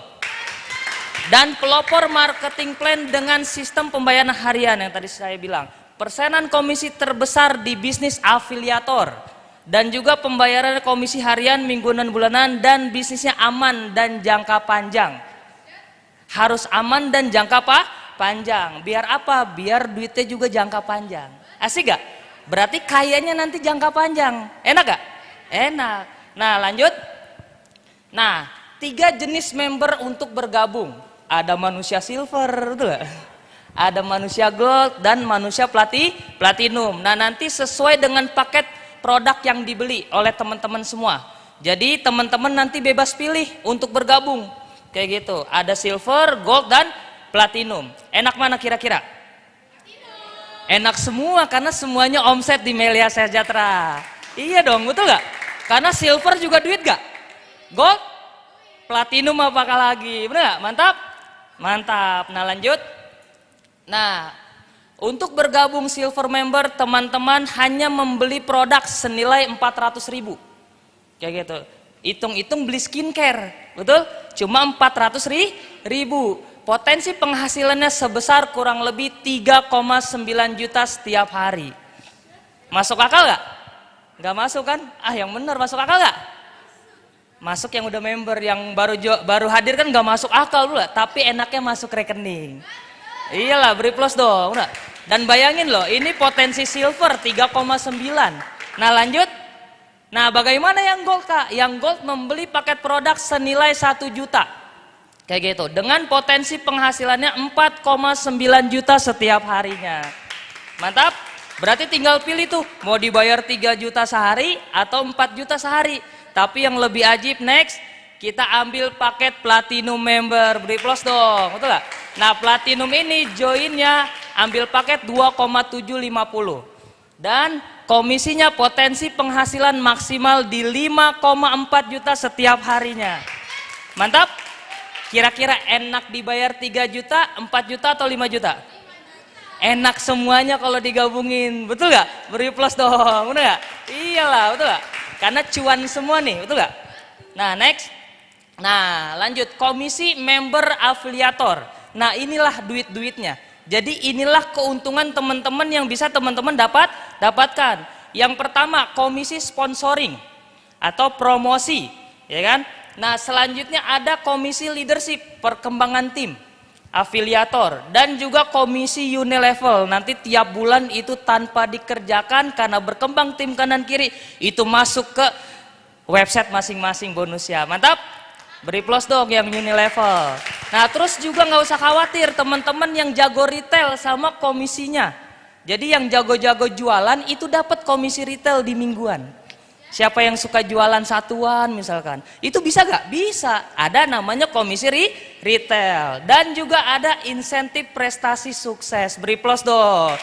Dan pelopor marketing plan dengan sistem pembayaran harian yang tadi saya bilang. Persenan komisi terbesar di bisnis afiliator. Dan juga pembayaran komisi harian, mingguan dan bulanan, dan bisnisnya aman dan jangka panjang. Harus aman dan jangka panjang. Biar apa? Biar duitnya juga jangka panjang. Asik gak? Berarti kayaknya nanti jangka panjang. Enak gak? Enak. Nah lanjut. Nah 3 jenis member untuk bergabung. Ada manusia silver, betul gak? Ada manusia gold dan manusia platinum. Nah nanti sesuai dengan paket produk yang dibeli oleh teman-teman semua. Jadi teman-teman nanti bebas pilih untuk bergabung. Kayak gitu. Ada silver, gold dan platinum. Enak mana kira-kira? Enak semua karena semuanya omset di Melia Sejahtera. Iya dong, betul gak? Karena silver juga duit gak? Gold, platinum apakah lagi? Bener gak? Mantap? Mantap. Nah lanjut. Nah untuk bergabung silver member teman-teman hanya membeli produk senilai 400.000. Kayak gitu. Hitung-hitung beli skincare, betul? Cuma 400.000. Potensi penghasilannya sebesar kurang lebih 3,9 juta setiap hari. Masuk akal gak? Gak masuk kan? Yang bener masuk akal gak? Masuk yang udah member, yang baru hadir kan gak masuk akal dulu. Tapi enaknya masuk rekening. Iyalah, beri plus dong. Udah. Dan bayangin loh, ini potensi silver 3,9. Nah lanjut. Nah bagaimana yang gold kak? Yang gold membeli paket produk senilai 1 juta. Kayak gitu. Dengan potensi penghasilannya 4,9 juta setiap harinya. Mantap? Berarti tinggal pilih tuh. Mau dibayar 3 juta sehari atau 4 juta sehari. Tapi yang lebih ajib next. Kita ambil paket platinum member. Beri plus dong. Betul gak? Nah platinum ini joinnya ambil paket 2,750. Dan komisinya potensi penghasilan maksimal di 5,4 juta setiap harinya. Mantap? Kira-kira enak dibayar 3 juta, 4 juta atau 5 juta? Enak semuanya kalau digabungin, betul gak? Beri plus dong, betul gak? Iyalah, betul gak? Karena cuan semua nih, betul gak? Nah next. Nah lanjut, komisi member afiliator. Nah inilah duit-duitnya. Jadi inilah keuntungan teman-teman yang bisa teman-teman dapatkan. Yang pertama komisi sponsoring atau promosi, ya kan? Nah selanjutnya ada komisi leadership, perkembangan tim, afiliator, dan juga komisi unilevel. Nanti tiap bulan itu tanpa dikerjakan karena berkembang tim kanan kiri itu masuk ke website masing-masing bonusnya. Mantap? Beri plus dong yang unilevel. Nah terus juga nggak usah khawatir teman-teman yang jago retail sama komisinya. Jadi yang jago-jago jualan itu dapat komisi retail di mingguan. Siapa yang suka jualan satuan misalkan, itu bisa gak? Bisa. Ada namanya komisi retail. Dan juga ada insentif prestasi sukses. Beri plus dong.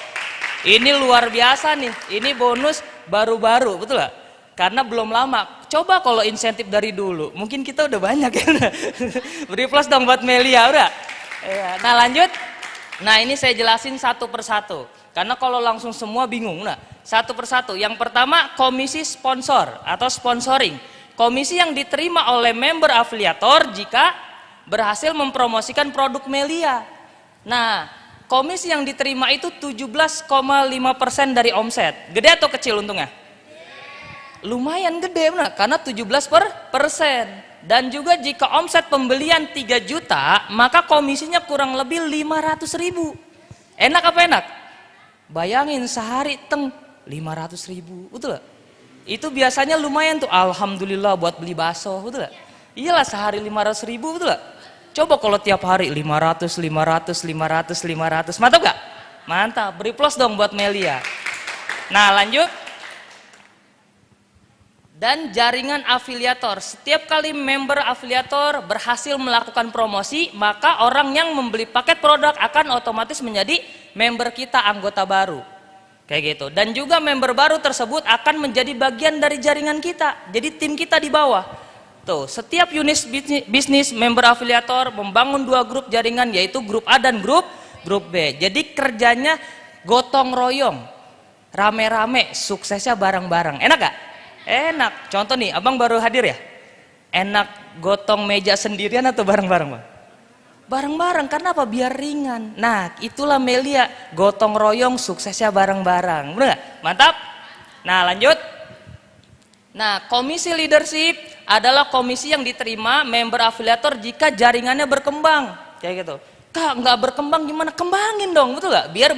Ini luar biasa nih. Ini bonus baru-baru, betul gak? Karena belum lama. Coba kalau insentif dari dulu, mungkin kita udah banyak ya. Beri plus dong buat Melia, udah. Nah lanjut. Nah ini saya jelasin satu persatu. Karena kalau langsung semua bingung. Nah satu persatu. Yang pertama komisi sponsor atau sponsoring. Komisi yang diterima oleh member afiliator jika berhasil mempromosikan produk Melia. Nah komisi yang diterima itu 17,5% dari omset. Gede atau kecil untungnya? Lumayan gede benar, karena 17%. Dan juga jika omset pembelian 3 juta, maka komisinya kurang lebih 500.000. Enak apa enak? Bayangin sehari 500.000, betul gak? Itu biasanya lumayan tuh, alhamdulillah buat beli bakso, betul gak? Iyalah sehari 500.000, betul gak? Coba kalau tiap hari 500, 500, mantap gak? Mantap, beri plus dong buat Melia. Nah lanjut. Dan jaringan afiliator. Setiap kali member afiliator berhasil melakukan promosi, maka orang yang membeli paket produk akan otomatis menjadi member kita, anggota baru. Kayak gitu. Dan juga member baru tersebut akan menjadi bagian dari jaringan kita. Jadi tim kita di bawah. Tuh, setiap unit bisnis member afiliator membangun 2 grup jaringan, yaitu grup A dan grup grup B. Jadi kerjanya gotong royong, rame-rame, suksesnya bareng-bareng. Enak gak? Enak. Contoh nih, abang baru hadir ya? Enak gotong meja sendirian atau bareng-bareng, Bang? Bareng-bareng, karena apa? Biar ringan. Nah, itulah Melia, gotong royong, suksesnya bareng-bareng. Bener gak? Mantap? Nah, lanjut. Nah, komisi leadership adalah komisi yang diterima member afiliator jika jaringannya berkembang. Kayak gitu. Kak, nggak berkembang gimana? Kembangin dong, betul gak? Biar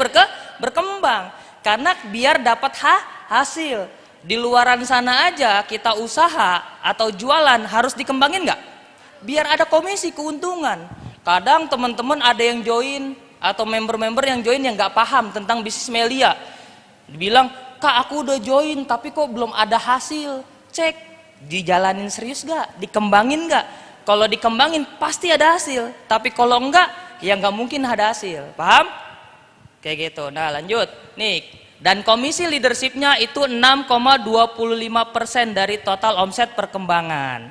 berkembang. Karena biar dapat hasil. Di luaran sana aja kita usaha atau jualan harus dikembangin nggak? Biar ada komisi keuntungan. Kadang teman-teman ada yang join atau member-member yang join yang nggak paham tentang bisnis Melia. Dibilang, Kak aku udah join tapi kok belum ada hasil. Cek, dijalanin serius gak? Dikembangin gak? Kalau dikembangin pasti ada hasil. Tapi kalau enggak, ya nggak mungkin ada hasil. Paham? Kayak gitu. Nah lanjut. Nih, dan komisi leadershipnya itu 6,25% dari total omset perkembangan.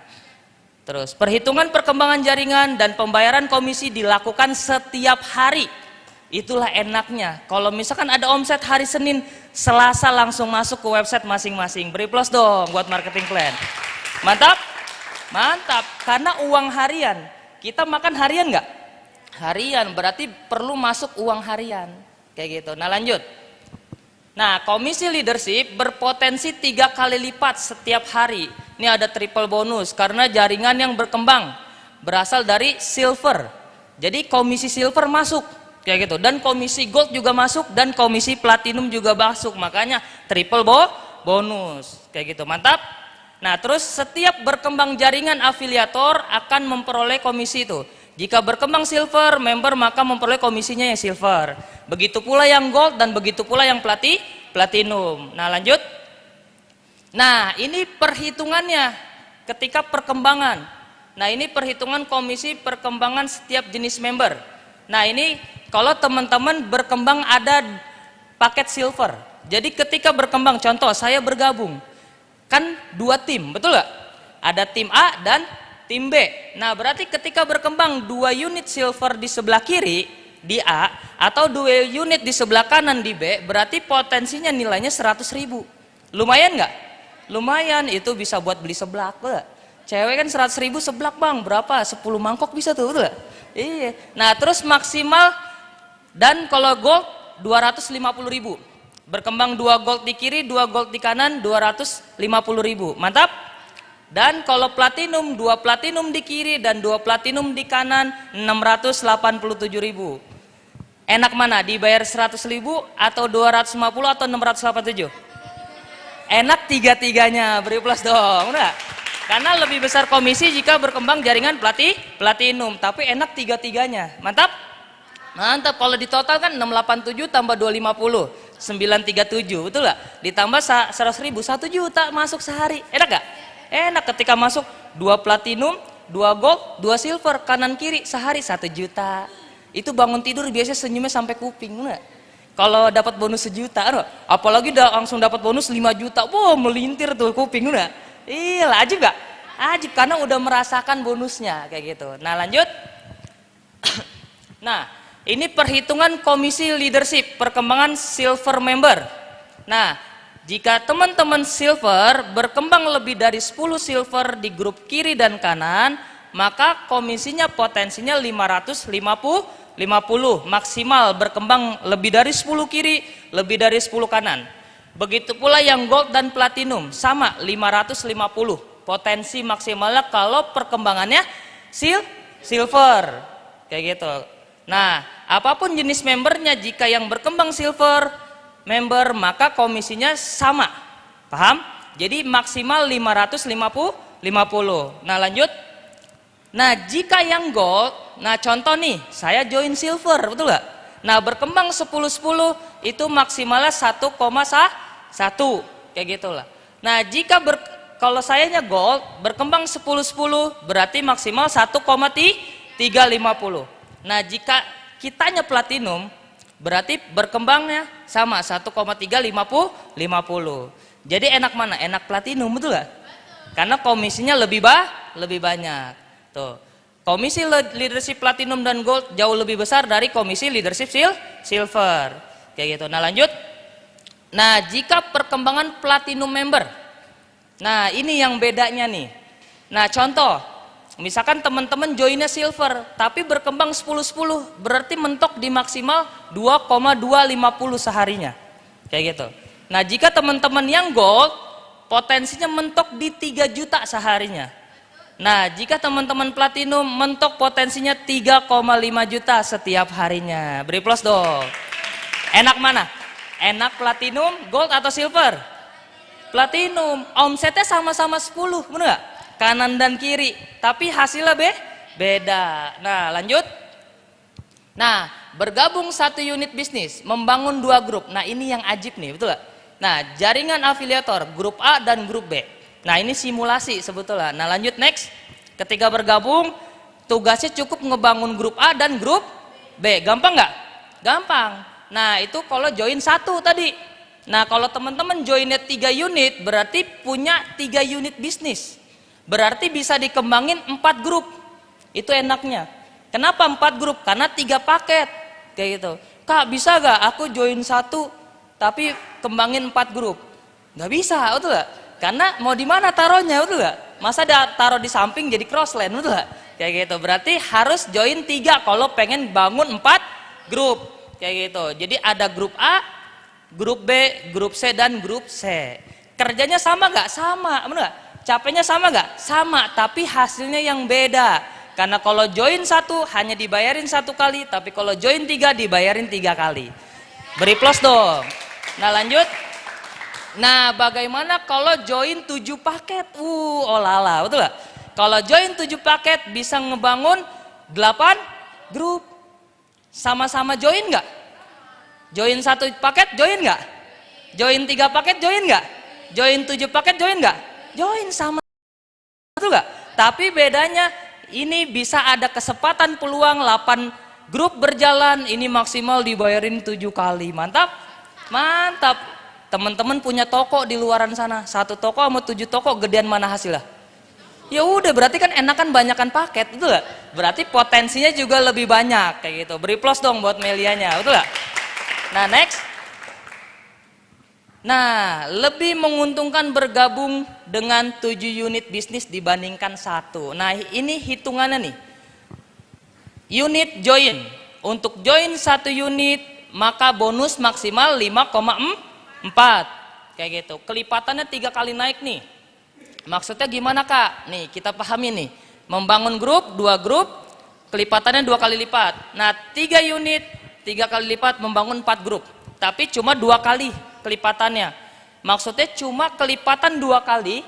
Terus, perhitungan perkembangan jaringan dan pembayaran komisi dilakukan setiap hari. Itulah enaknya. Kalau misalkan ada omset hari Senin, Selasa langsung masuk ke website masing-masing. Beri plus dong buat marketing plan. Mantap? Mantap. Karena uang harian. Kita makan harian nggak? Harian, berarti perlu masuk uang harian. Kayak gitu. Nah lanjut. Nah, komisi leadership berpotensi 3 kali lipat setiap hari. Ini ada triple bonus karena jaringan yang berkembang berasal dari silver. Jadi komisi silver masuk kayak gitu, dan komisi gold juga masuk, dan komisi platinum juga masuk. Makanya triple bonus kayak gitu. Mantap. Nah, terus setiap berkembang jaringan afiliator akan memperoleh komisi itu. Jika berkembang silver member maka memperoleh komisinya yang silver. Begitu pula yang gold dan begitu pula yang platinum. Nah, lanjut. Nah, ini perhitungannya ketika perkembangan. Nah, ini perhitungan komisi perkembangan setiap jenis member. Nah, ini kalau teman-teman berkembang ada paket silver. Jadi ketika berkembang, contoh saya bergabung. Kan 2 tim, betul nggak? Ada tim A dan tim B. Nah, berarti ketika berkembang 2 unit silver di sebelah kiri di A atau 2 unit di sebelah kanan di B, berarti potensinya nilainya 100.000. Lumayan nggak? Lumayan, itu bisa buat beli seblak. Cewek kan 100.000 seblak bang, berapa? 10 mangkok bisa tuh, betul gak? Iya. Nah, terus maksimal, dan kalau gold 250.000. Berkembang 2 gold di kiri, 2 gold di kanan, 250.000. Mantap? Dan kalau platinum, 2 platinum di kiri dan 2 platinum di kanan, 687.000. Enak mana? Dibayar 100.000 atau 250 atau 687? Enak tiga-tiganya, beri plus dong, udah. Karena lebih besar komisi jika berkembang jaringan platinum, tapi enak tiga-tiganya. Mantap? Mantap. Kalau di total kan 687 tambah 250, 937, betul gak? Ditambah 100.000, 1 juta masuk sehari. Enak gak? Enak ketika masuk 2 platinum, 2 gold, 2 silver, kanan kiri sehari 1 juta. Itu bangun tidur biasanya senyumnya sampai kuping, enggak? Kalau dapat bonus 1 juta, apalagi langsung dapat bonus 5 juta, wow melintir tuh kuping, udah. Iya, ajib gak? Ajib karena udah merasakan bonusnya kayak gitu. Nah lanjut. Nah, ini perhitungan komisi leadership perkembangan silver member. Nah, jika teman-teman silver berkembang lebih dari 10 silver di grup kiri dan kanan, maka komisinya potensinya 550, maksimal berkembang lebih dari 10 kiri, lebih dari 10 kanan. Begitu pula yang gold dan platinum, sama 550 potensi maksimalnya kalau perkembangannya silver kayak gitu. Nah, apapun jenis membernya, jika yang berkembang silver member maka komisinya sama. Paham? Jadi maksimal 550. Nah, lanjut. Nah, jika yang gold, nah contoh nih, saya join silver, betul gak? Nah, berkembang 10-10 itu maksimalnya 1,1 kayak gitulah. Nah, jika kalau sayanya gold berkembang 10-10 berarti maksimal 1,350. Nah, jika kitanya platinum berarti berkembangnya sama 1,350. Jadi enak mana? Enak platinum, betul gak? Karena komisinya lebih banyak. Tuh. komisi leadership platinum dan gold jauh lebih besar dari komisi leadership silver. Kayak gitu. Nah, lanjut. Nah, jika perkembangan platinum member. Nah, ini yang bedanya nih. Nah, contoh, misalkan teman-teman joinnya silver, tapi berkembang 10-10, berarti mentok di maksimal 2,250 seharinya. Kayak gitu. Nah, jika teman-teman yang gold, potensinya mentok di 3 juta seharinya. Nah, jika teman-teman platinum, mentok potensinya 3,5 juta setiap harinya. Beri plus dong. Enak mana? Enak platinum, gold atau silver? Platinum. Omsetnya sama-sama 10, bener gak? Kanan dan kiri, tapi hasilnya beda. Nah, lanjut. Nah, bergabung satu unit bisnis, membangun 2 grup. Nah, ini yang ajib nih, betul gak? Nah, jaringan afiliator, grup A dan grup B. Nah, ini simulasi sebetulnya. Nah, lanjut next. Ketika bergabung, tugasnya cukup ngebangun grup A dan grup B. Gampang nggak? Gampang. Nah, itu kalau join 1 tadi. Nah, kalau teman-teman joinnya 3 unit, berarti punya 3 unit bisnis. Berarti bisa dikembangin 4 grup. Itu enaknya. Kenapa 4 grup? Karena 3 paket. Kayak gitu. Kak, bisa gak aku join 1 tapi kembangin 4 grup? Gak bisa, betul gak? Karena mau di mana taruhnya, betul gak? Masa taruh di samping jadi crossland, betul gak? Kayak gitu. Berarti harus join 3 kalau pengen bangun 4 grup. Kayak gitu. Jadi ada grup A, grup B, grup C, dan grup C. Kerjanya sama gak? Sama, bener gak? Capeknya sama gak? Sama, tapi hasilnya yang beda. Karena kalau join 1 hanya dibayarin 1 kali, tapi kalau join 3 dibayarin 3 kali. Beri plus dong. Nah, lanjut. Nah, bagaimana kalau join 7 paket? Olala, betul gak? Kalau join 7 paket bisa ngebangun 8 grup. Sama-sama join gak? Join 1 paket join gak? Join 3 paket join gak? Join 7 paket join gak? Join sama, betul gak? Tapi bedanya ini bisa ada kesempatan peluang 8 grup berjalan, ini maksimal dibayarin 7 kali. Mantap? Mantap. Teman-teman punya toko di luaran sana, 1 toko sama 7 toko, gedean mana hasilnya? Ya udah, berarti kan enakan banyakan paket, betul gak? Berarti potensinya juga lebih banyak, kayak gitu. Beri plus dong buat Melianya, betul gak? Nah, next. Nah, lebih menguntungkan bergabung dengan 7 unit bisnis dibandingkan 1. Nah, ini hitungannya nih. Unit join. Untuk join 1 unit, maka bonus maksimal 5,4. Kayak gitu. Kelipatannya 3 kali naik nih. Maksudnya gimana, Kak? Nih, kita pahami nih. Membangun grup, 2 grup, kelipatannya 2 kali lipat. Nah, 3 unit, 3 kali lipat membangun 4 grup. Tapi cuma 2 kali kelipatannya. Maksudnya cuma kelipatan 2 kali,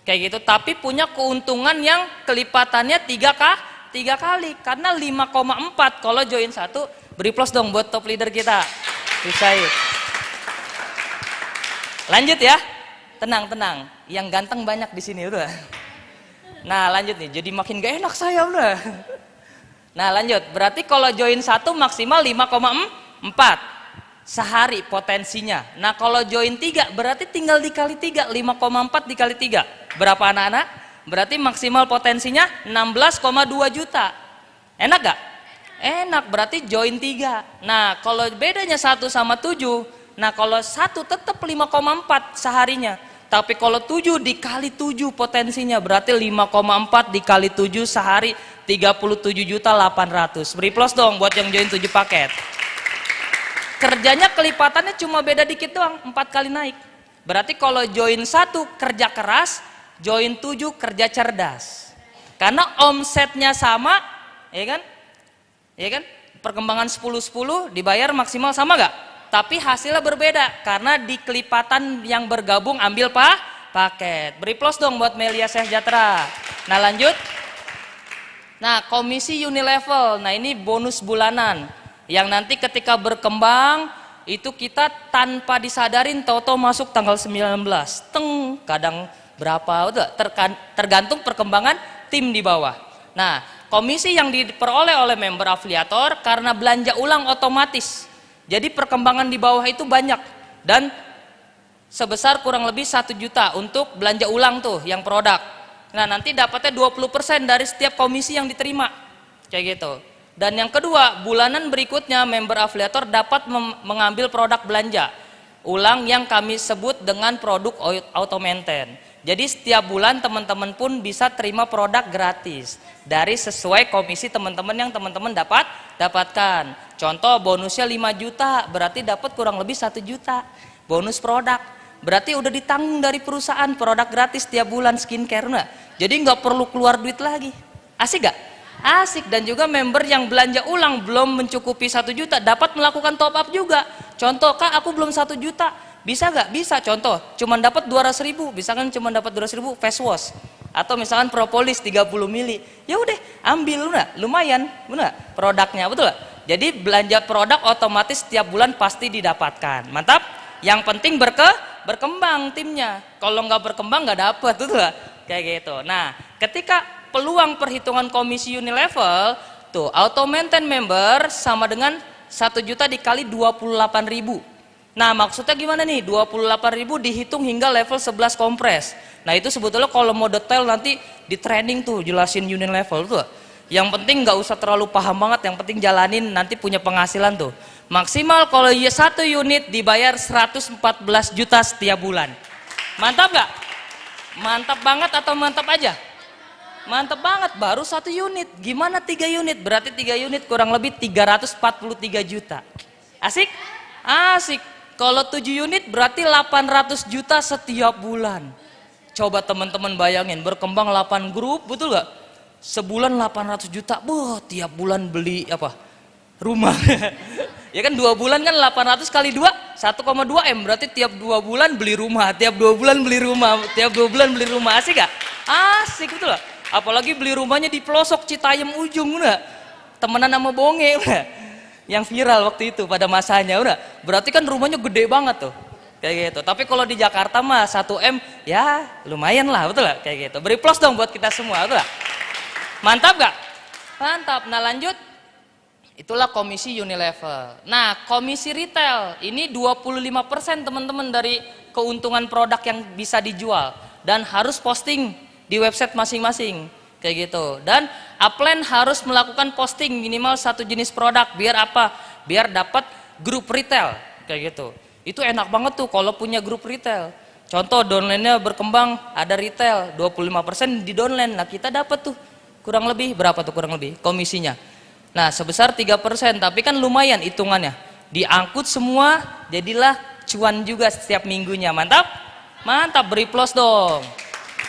kayak gitu. Tapi punya keuntungan yang kelipatannya 3 kali. Karena 5,4 kalau join 1. Beri plus dong buat top leader kita. Usaid. Lanjut ya. Tenang. Yang ganteng banyak di sini udah. Nah, lanjut nih. Jadi makin gak enak saya udah. Nah, lanjut. Berarti kalau join 1 maksimal 5,4 sehari potensinya. Nah, kalau join 3 berarti tinggal dikali 3, 5,4 dikali 3. Berapa anak-anak? Berarti maksimal potensinya 16,2 juta. Enak gak? Enak, berarti join 3. Nah, kalau bedanya 1 sama 7, nah kalau 1 tetap 5,4 seharinya. Tapi kalau 7 dikali 7 potensinya berarti 5,4 dikali 7 sehari 37.800.000. Beri plus dong buat yang join 7 paket. Kerjanya kelipatannya cuma beda dikit doang, 4 kali naik. Berarti kalau join 1 kerja keras, join 7 kerja cerdas. Karena omsetnya sama, ya kan? Ya kan? Perkembangan 10-10 dibayar maksimal sama gak? Tapi hasilnya berbeda karena di kelipatan yang bergabung ambil paket. Beri plus dong buat Melia Sejahtera. Nah, lanjut. Nah, komisi unilevel. Nah, ini bonus bulanan yang nanti ketika berkembang itu kita tanpa disadarin tahu-tahu masuk tanggal 19. Kadang berapa udah tergantung perkembangan tim di bawah. Nah, komisi yang diperoleh oleh member afiliator karena belanja ulang otomatis. Jadi perkembangan di bawah itu banyak dan sebesar kurang lebih 1 juta untuk belanja ulang tuh yang produk. Nah, nanti dapatnya 20% dari setiap komisi yang diterima. kayak gitu. Dan yang kedua, bulanan berikutnya member afiliator dapat mengambil produk belanja ulang yang kami sebut dengan produk auto maintain. Jadi setiap bulan teman-teman pun bisa terima produk gratis dari sesuai komisi teman-teman yang teman-teman dapatkan. Contoh bonusnya 5 juta, berarti dapat kurang lebih 1 juta bonus produk. Berarti udah ditanggung dari perusahaan produk gratis tiap bulan skincare. Nah, jadi nggak perlu keluar duit lagi. Asik gak? Asik. Dan juga member yang belanja ulang belum mencukupi 1 juta dapat melakukan top up juga. Contoh, Kak aku belum 1 juta, bisa gak? Bisa. Contoh, cuman dapat 200.000, misalkan cuman dapat 200.000 face wash atau misalkan propolis 30 mili, ya udah ambil, lumayan produknya, betul gak? Jadi belanja produk otomatis setiap bulan pasti didapatkan. Mantap. Yang penting berkembang timnya. Kalau nggak berkembang nggak dapet, betul gak? Kayak gitu. Nah, ketika peluang perhitungan komisi Unilevel tuh auto maintain member sama dengan 1 juta dikali 28.000. Nah, maksudnya gimana nih? 28.000 dihitung hingga level 11 kompres. Nah, itu sebetulnya kalau mau detail nanti di training tuh jelasin Unilevel tuh. Yang penting nggak usah terlalu paham banget, yang penting jalanin, nanti punya penghasilan tuh. Maksimal kalau 1 unit dibayar 114 juta setiap bulan. Mantap gak? Mantap banget atau mantap aja? Mantap banget, baru 1 unit. Gimana 3 unit? Berarti 3 unit kurang lebih 343 juta. Asik? Asik. Kalau 7 unit berarti 800 juta setiap bulan. Coba teman-teman bayangin, berkembang 8 grup, betul gak? Sebulan 800 juta, tiap bulan beli apa? Rumah. Ya kan 2 bulan kan 800 kali 2, 1,2 M. Berarti tiap 2 bulan beli rumah, tiap 2 bulan beli rumah, tiap 2 bulan beli rumah. Asik gak? Asik, betul gak? Apalagi beli rumahnya di pelosok Citayam ujung, udah. Temenan sama bonge, udah. Yang viral waktu itu pada masanya, udah. Berarti kan rumahnya gede banget tuh. Kayak gitu. Tapi kalau di Jakarta mah 1 M, ya lumayan lah, betul gak? Kayak gitu. Beri plus dong buat kita semua, betul gak? Mantap gak? Mantap. Nah lanjut, itulah komisi Unilevel. Nah komisi retail, ini 25% teman-teman dari keuntungan produk yang bisa dijual. Dan harus posting di website masing-masing. Kayak gitu. Dan upline harus melakukan posting minimal 1 jenis produk. Biar apa? Biar dapat grup retail. Kayak gitu. Itu enak banget tuh kalau punya grup retail. Contoh downline-nya berkembang, ada retail, 25% di downline. Nah kita dapat tuh. Kurang lebih berapa tuh kurang lebih komisinya? Nah sebesar 3%, tapi kan lumayan hitungannya. Diangkut semua, jadilah cuan juga setiap minggunya. Mantap? Mantap, beri plus dong.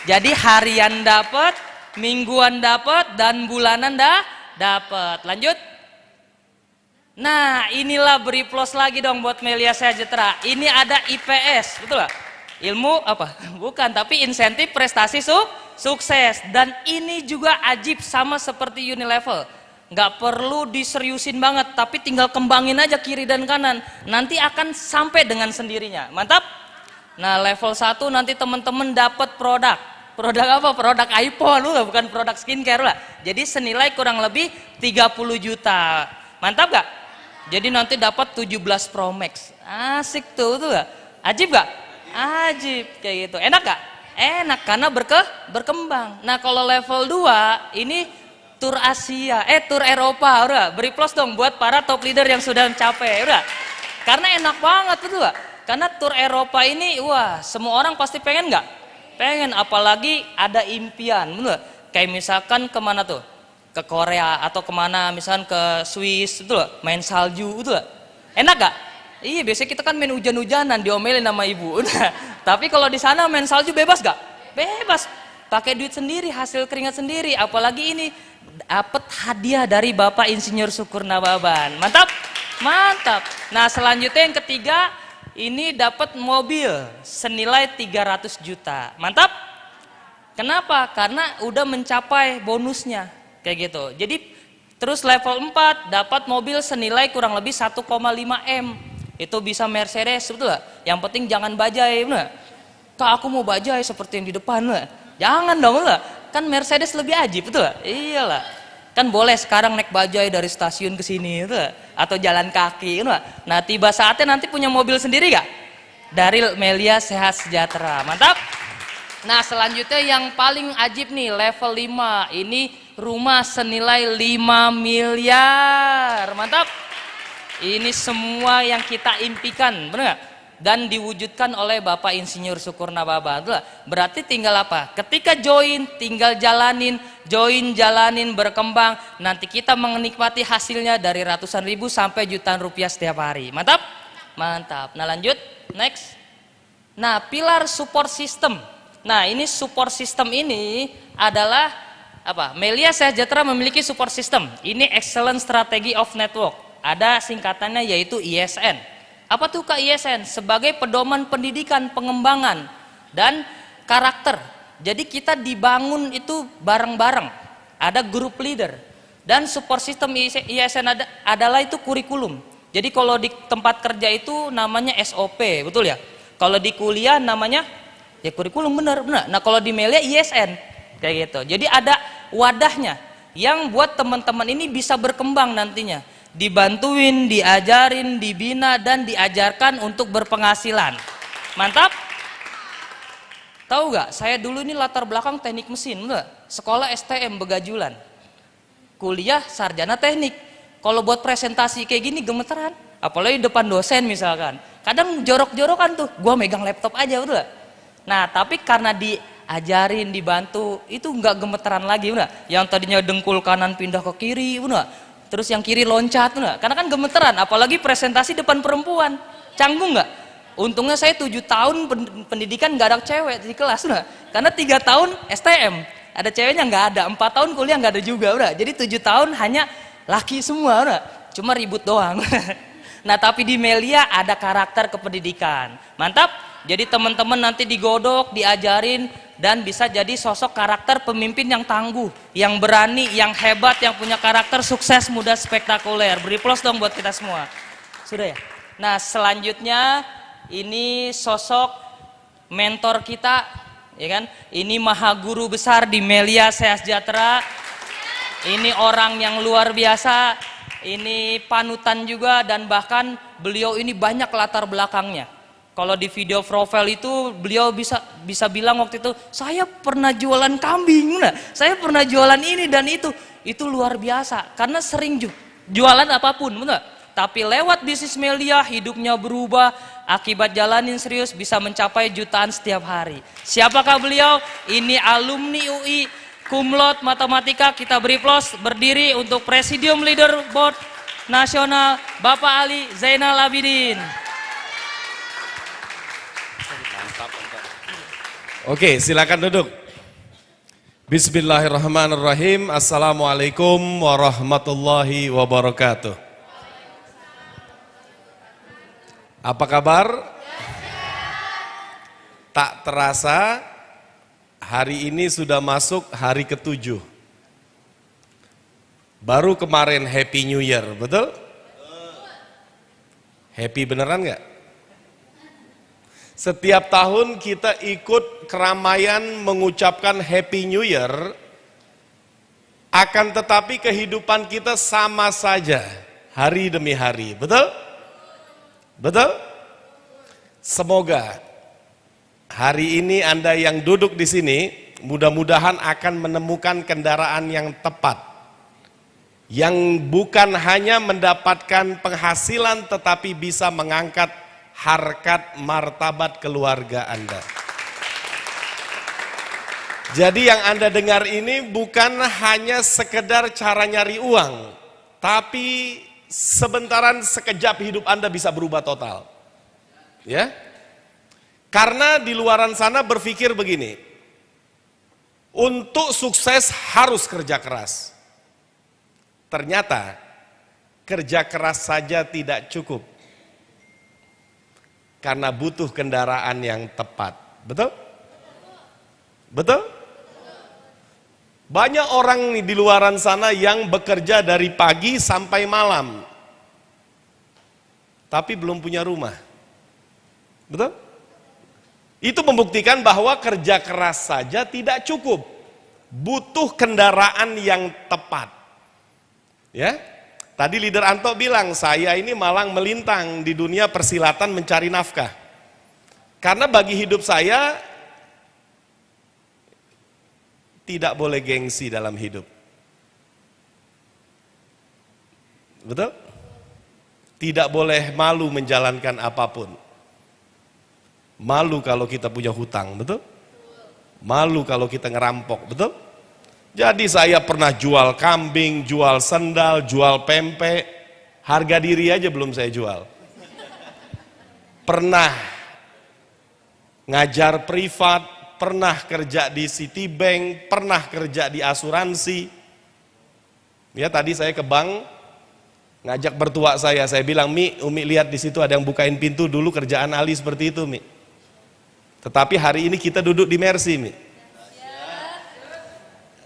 Jadi harian dapat, mingguan dapat, dan bulanan dapat. Lanjut. Nah inilah beri plus lagi dong buat Melia Sejahtera. Ini ada IPS, betul gak? Ilmu apa? Bukan, tapi insentif prestasi sukses. Dan ini juga ajib sama seperti Unilevel. Nggak perlu diseriusin banget, tapi tinggal kembangin aja kiri dan kanan. Nanti akan sampai dengan sendirinya. Mantap? Nah level 1 nanti teman-teman dapat produk. Produk apa? Produk iPhone, bukan produk skincare lah. Jadi senilai kurang lebih 30 juta. Mantap gak? Jadi nanti dapat 17 Pro Max. Asik tuh gak? Ajib gak? Ajib kayak gitu. Enak gak? Enak karena berkembang. Nah kalau level 2 ini tur Asia, tur Eropa, udah. Beri plus dong buat para top leader yang sudah mencapai, udah. Karena enak banget betul gak? Karena tur Eropa ini, wah semua orang pasti pengen gak? Pengen, apalagi ada impian, betul gak? Kayak misalkan kemana tuh? Ke Korea atau kemana, misalkan ke Swiss, betul gak? Main salju, betul gak? Enak gak? Iya, biasanya kita kan main hujan-hujanan, diomelin sama ibu. Udah. Tapi kalau di sana main salju bebas gak? Bebas. Pakai duit sendiri, hasil keringat sendiri. Apalagi ini dapat hadiah dari Bapak Insinyur Syukur Nababan. Mantap? Mantap. Nah, selanjutnya yang ketiga, ini dapat mobil senilai 300 juta. Mantap? Kenapa? Karena udah mencapai bonusnya. Kayak gitu. Jadi terus level 4 dapat mobil senilai kurang lebih 1,5 M. Itu bisa Mercedes, betul gak? Yang penting jangan bajai, bener? Kak aku mau bajai seperti yang di depan, bener? Jangan dong, bener? Kan Mercedes lebih ajib, betul gak? Iyalah. Kan boleh sekarang naik bajai dari stasiun ke sini, betul gak? Atau jalan kaki, betul gak? Nah tiba saatnya nanti punya mobil sendiri gak? Dari Melia Sehat Sejahtera, mantap? Nah selanjutnya yang paling ajib nih, level 5, ini rumah senilai 5 miliar. Mantap. Ini semua yang kita impikan, benar nggak? Dan diwujudkan oleh Bapak Insinyur Syukur Nababa. Berarti tinggal apa? Ketika join, tinggal jalanin, jalanin, berkembang. Nanti kita menikmati hasilnya dari ratusan ribu sampai jutaan rupiah setiap hari. Mantap? Mantap. Nah lanjut, next. Nah pilar support system. Nah ini support system ini adalah apa? Melia Sejahtera memiliki support system. Ini Excellent Strategy of Network. Ada singkatannya yaitu ISN. Apa tuh Kak ISN? Sebagai pedoman pendidikan, pengembangan, dan karakter. Jadi kita dibangun itu bareng-bareng. Ada group leader. Dan support system ISN adalah itu kurikulum. Jadi kalau di tempat kerja itu namanya SOP, betul ya? Kalau di kuliah namanya ya kurikulum, benar. Nah kalau di Melia ISN, kayak gitu. Jadi ada wadahnya yang buat teman-teman ini bisa berkembang nantinya. Dibantuin, diajarin, dibina, dan diajarkan untuk berpenghasilan. Mantap? Tahu gak? Saya dulu ini latar belakang teknik mesin, enggak? Sekolah STM begajulan. Kuliah sarjana teknik. Kalau buat presentasi kayak gini gemeteran. Apalagi depan dosen misalkan. Kadang jorok-jorokan tuh, gua megang laptop aja, betul gak? Nah, tapi karena diajarin, dibantu, itu nggak gemeteran lagi, betul gak? Yang tadinya dengkul kanan pindah ke kiri, betul gak? Terus yang kiri loncat, enggak? Karena kan gemeteran, apalagi presentasi depan perempuan, canggung nggak? Untungnya saya 7 tahun pendidikan nggak ada cewek di kelas, enggak? Karena 3 tahun STM, ada ceweknya nggak ada, 4 tahun kuliah nggak ada juga, udah. Jadi 7 tahun hanya laki semua, udah. Cuma ribut doang. Nah tapi di Melia ada karakter kependidikan, mantap. Jadi teman-teman nanti digodok, diajarin, dan bisa jadi sosok karakter pemimpin yang tangguh, yang berani, yang hebat, yang punya karakter sukses, muda, spektakuler. Beri plus dong buat kita semua. Sudah ya? Nah selanjutnya ini sosok mentor kita, ya kan? Ini maha guru besar di Melia Sejahtera. Ini orang yang luar biasa. Ini panutan juga, dan bahkan beliau ini banyak latar belakangnya. Kalau di video profile itu beliau bisa bilang waktu itu, saya pernah jualan kambing, nah, saya pernah jualan ini dan itu luar biasa karena sering jualan apapun, benar. Tapi lewat bisnis Melia hidupnya berubah, akibat jalanin serius bisa mencapai jutaan setiap hari. Siapakah beliau? Ini alumni UI, cum laude matematika. Kita beri plus, berdiri untuk Presidium Leaderboard Nasional Bapak Ali Zainal Abidin. Oke, silakan duduk. Bismillahirrahmanirrahim. Assalamualaikum warahmatullahi wabarakatuh. Apa kabar? Tak terasa hari ini sudah masuk hari ke-7. Baru kemarin Happy New Year, betul? Happy beneran nggak? Setiap tahun kita ikut keramaian mengucapkan Happy New Year, akan tetapi kehidupan kita sama saja hari demi hari, betul? Betul? Semoga hari ini Anda yang duduk di sini mudah-mudahan akan menemukan kendaraan yang tepat, yang bukan hanya mendapatkan penghasilan tetapi bisa mengangkat harkat martabat keluarga Anda. Jadi yang Anda dengar ini bukan hanya sekedar cara nyari uang, tapi sebentaran sekejap hidup Anda bisa berubah total. Ya? Karena di luaran sana berpikir begini, untuk sukses harus kerja keras. Ternyata kerja keras saja tidak cukup. Karena butuh kendaraan yang tepat. Betul? Betul? Banyak orang nih di luaran sana yang bekerja dari pagi sampai malam. Tapi belum punya rumah. Betul? Itu membuktikan bahwa kerja keras saja tidak cukup. Butuh kendaraan yang tepat. Ya? Tadi leader Anto bilang, saya ini malang melintang di dunia persilatan mencari nafkah. Karena bagi hidup saya, tidak boleh gengsi dalam hidup. Betul? Tidak boleh malu menjalankan apapun. Malu kalau kita punya hutang, betul? Malu kalau kita ngerampok, betul? Jadi saya pernah jual kambing, jual sendal, jual pempek, harga diri aja belum saya jual. Pernah ngajar privat, pernah kerja di Citibank, pernah kerja di asuransi. Ya tadi saya ke bank, ngajak bertua saya bilang, Umi lihat di situ ada yang bukain pintu, dulu kerjaan Ali seperti itu, Mi. Tetapi hari ini kita duduk di Mercy, Mi.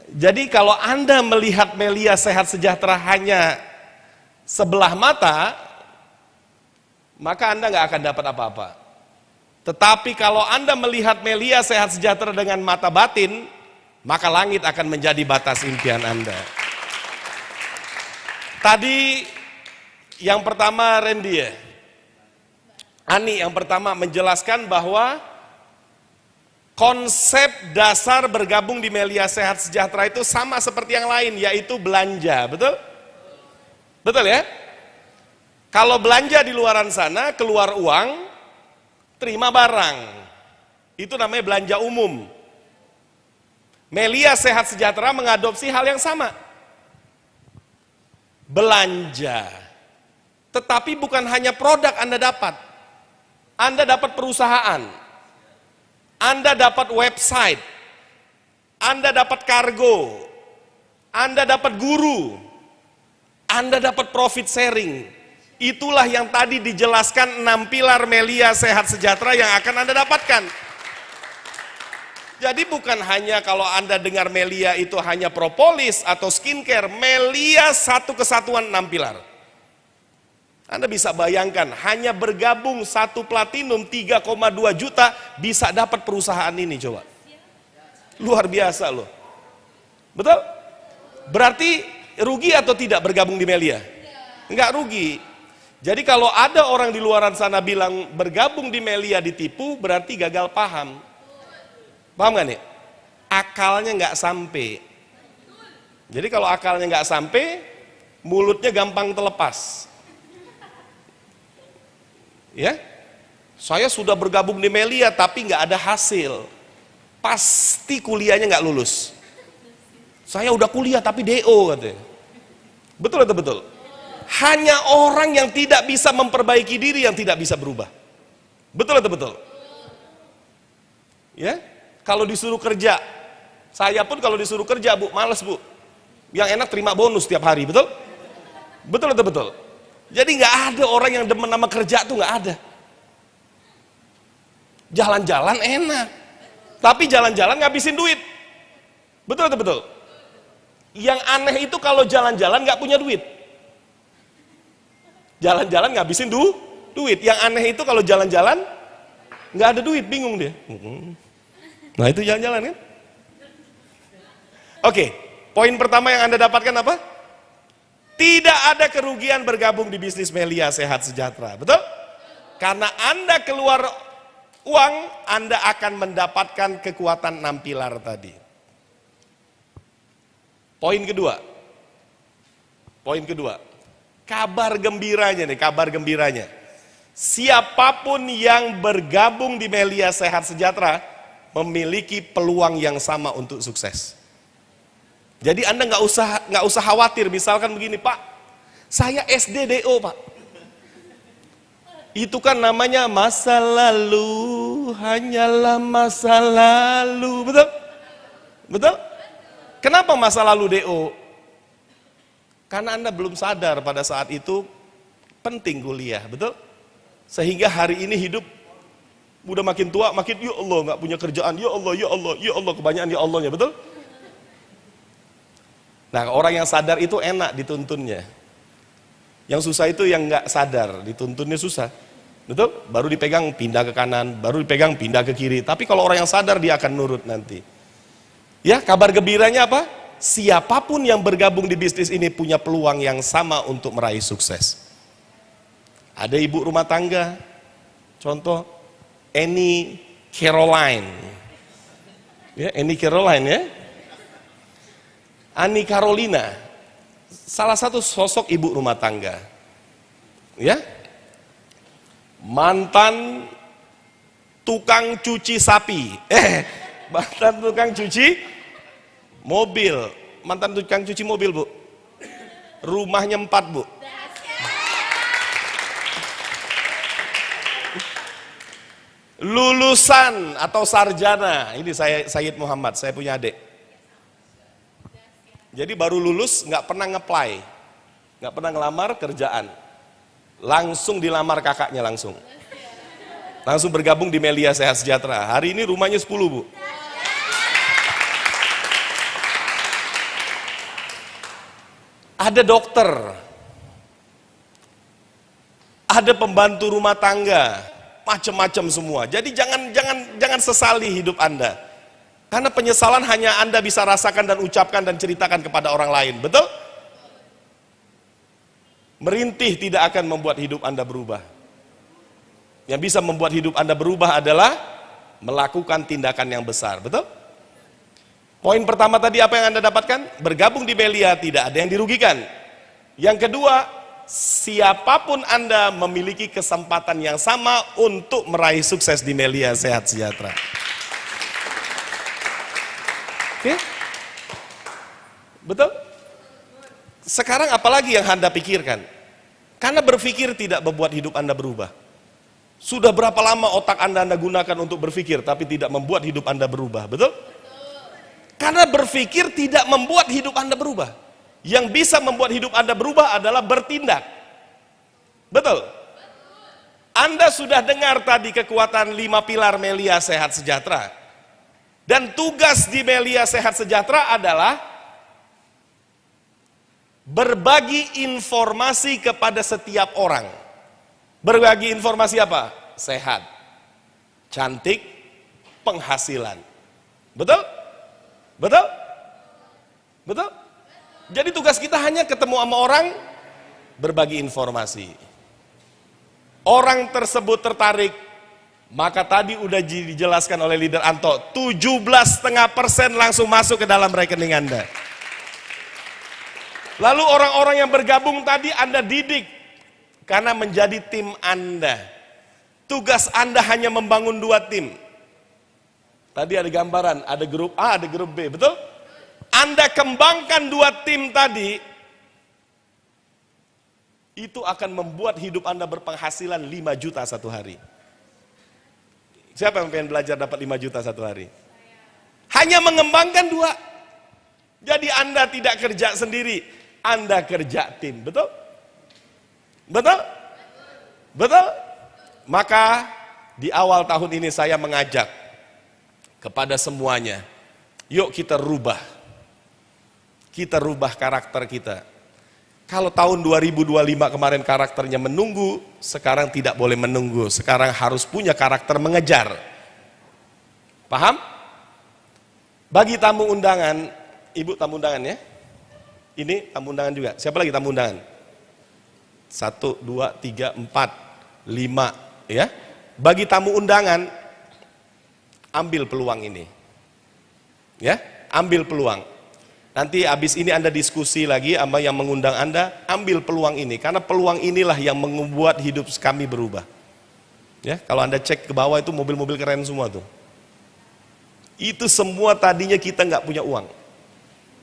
Jadi kalau Anda melihat Melia Sehat Sejahtera hanya sebelah mata, maka Anda nggak akan dapat apa-apa. Tetapi kalau Anda melihat Melia Sehat Sejahtera dengan mata batin, maka langit akan menjadi batas impian Anda. Tadi yang pertama Randy ya, Ani yang pertama menjelaskan bahwa konsep dasar bergabung di Melia Sehat Sejahtera itu sama seperti yang lain, yaitu belanja, betul? Betul ya? Kalau belanja di luaran sana, keluar uang, terima barang. Itu namanya belanja umum. Melia Sehat Sejahtera mengadopsi hal yang sama. Belanja. Tetapi bukan hanya produk Anda dapat. Anda dapat perusahaan. Anda dapat website, Anda dapat kargo, Anda dapat guru, Anda dapat profit sharing. Itulah yang tadi dijelaskan 6 pilar Melia Sehat Sejahtera yang akan Anda dapatkan. Jadi bukan hanya kalau Anda dengar Melia itu hanya propolis atau skincare, Melia satu kesatuan 6 pilar. Anda bisa bayangkan, hanya bergabung satu platinum 3,2 juta bisa dapat perusahaan ini, coba. Luar biasa loh. Betul? Berarti rugi atau tidak bergabung di Melia? Enggak rugi. Jadi kalau ada orang di luaran sana bilang bergabung di Melia ditipu, berarti gagal paham. Paham gak nih? Akalnya nggak sampai. Jadi kalau akalnya nggak sampai, mulutnya gampang terlepas. Ya, saya sudah bergabung di Melia tapi nggak ada hasil, pasti kuliahnya nggak lulus. Saya udah kuliah tapi DO katanya. Betul atau betul? Hanya orang yang tidak bisa memperbaiki diri yang tidak bisa berubah. Betul atau betul? Ya, kalau disuruh kerja, saya pun kalau disuruh kerja Bu, males Bu. Yang enak terima bonus tiap hari, betul? Betul atau betul? Jadi nggak ada orang yang demen sama kerja tuh, nggak ada. Jalan-jalan enak, tapi jalan-jalan ngabisin duit. Betul atau betul? Yang aneh itu kalau jalan-jalan nggak punya duit. Jalan-jalan ngabisin duit. Yang aneh itu kalau jalan-jalan nggak ada duit, bingung dia. Nah itu jalan-jalan kan? Oke, poin pertama yang Anda dapatkan apa? Tidak ada kerugian bergabung di bisnis Melia Sehat Sejahtera, betul? Karena Anda keluar uang, Anda akan mendapatkan kekuatan 6 pilar tadi. Poin kedua, kabar gembiranya nih, kabar gembiranya. Siapapun yang bergabung di Melia Sehat Sejahtera memiliki peluang yang sama untuk sukses. Jadi Anda nggak usah khawatir, misalkan begini, Pak, saya SDDO Pak. Itu kan namanya masa lalu, hanyalah masa lalu, betul? Betul? Kenapa masa lalu DO? Karena Anda belum sadar pada saat itu penting kuliah, betul? Sehingga hari ini hidup udah makin tua, makin ya Allah nggak punya kerjaan, ya Allah, kebanyakan ya Allahnya, betul? Nah orang yang sadar itu enak dituntunnya. Yang susah itu yang nggak sadar, dituntunnya susah. Betul? Baru dipegang pindah ke kanan, baru dipegang pindah ke kiri. Tapi kalau orang yang sadar dia akan nurut nanti. Ya, kabar gembiranya apa? Siapapun yang bergabung di bisnis ini punya peluang yang sama untuk meraih sukses. Ada ibu rumah tangga, contoh Annie Caroline. Ya, Annie Caroline ya. Annie Carolina, salah satu sosok ibu rumah tangga, ya, mantan tukang cuci sapi, mantan tukang cuci mobil, mantan tukang cuci mobil, Bu. Rumahnya 4, Bu. Lulusan atau sarjana, ini saya Sayyid Muhammad, saya punya adik. Jadi baru lulus, nggak pernah nge-apply, nggak pernah ngelamar kerjaan, langsung dilamar kakaknya langsung bergabung di Melia Sehat Sejahtera. Hari ini rumahnya 10, Bu. Ada dokter, ada pembantu rumah tangga, macam-macam semua. Jadi jangan sesali hidup Anda. Karena penyesalan hanya Anda bisa rasakan dan ucapkan dan ceritakan kepada orang lain. Betul? Merintih tidak akan membuat hidup Anda berubah. Yang bisa membuat hidup Anda berubah adalah melakukan tindakan yang besar. Betul? Poin pertama tadi apa yang Anda dapatkan? Bergabung di Melia tidak ada yang dirugikan. Yang kedua, siapapun Anda memiliki kesempatan yang sama untuk meraih sukses di Melia Sehat Sejahtera. Oke? Betul? Sekarang apalagi yang Anda pikirkan? Karena berpikir tidak membuat hidup Anda berubah. Sudah berapa lama otak Anda gunakan untuk berpikir tapi tidak membuat hidup Anda berubah, betul? Karena berpikir tidak membuat hidup Anda berubah. Yang bisa membuat hidup Anda berubah adalah bertindak. Betul? Anda sudah dengar tadi kekuatan 5 pilar Melia Sehat Sejahtera. Dan tugas di Melia Sehat Sejahtera adalah berbagi informasi kepada setiap orang. Berbagi informasi apa? Sehat, cantik, penghasilan. Betul? Betul? Betul? Jadi tugas kita hanya ketemu sama orang, berbagi informasi. Orang tersebut tertarik, maka tadi udah dijelaskan oleh leader Anto, 17,5% langsung masuk ke dalam rekening Anda. Lalu orang-orang yang bergabung tadi Anda didik, karena menjadi tim Anda. Tugas Anda hanya membangun 2 tim. Tadi ada gambaran, ada grup A, ada grup B, betul? Anda kembangkan 2 tim tadi, itu akan membuat hidup Anda berpenghasilan 5 juta satu hari. Siapa yang pengen belajar dapat 5 juta satu hari? Hanya mengembangkan 2. Jadi Anda tidak kerja sendiri, Anda kerja tim, betul? Betul? Betul? Maka di awal tahun ini saya mengajak kepada semuanya, yuk kita rubah. Kita rubah karakter kita. Kalau tahun 2025 kemarin karakternya menunggu, sekarang tidak boleh menunggu. Sekarang harus punya karakter mengejar. Paham? Bagi tamu undangan, Ibu tamu undangan ya. Ini tamu undangan juga. Siapa lagi tamu undangan? 1, 2, 3, 4, 5 ya. Bagi tamu undangan, ambil peluang ini. Ya, ambil peluang. Nanti habis ini Anda diskusi lagi sama yang mengundang Anda, ambil peluang ini karena peluang inilah yang membuat hidup kami berubah. Ya, kalau Anda cek ke bawah itu mobil-mobil keren semua tuh. Itu semua tadinya kita nggak punya uang.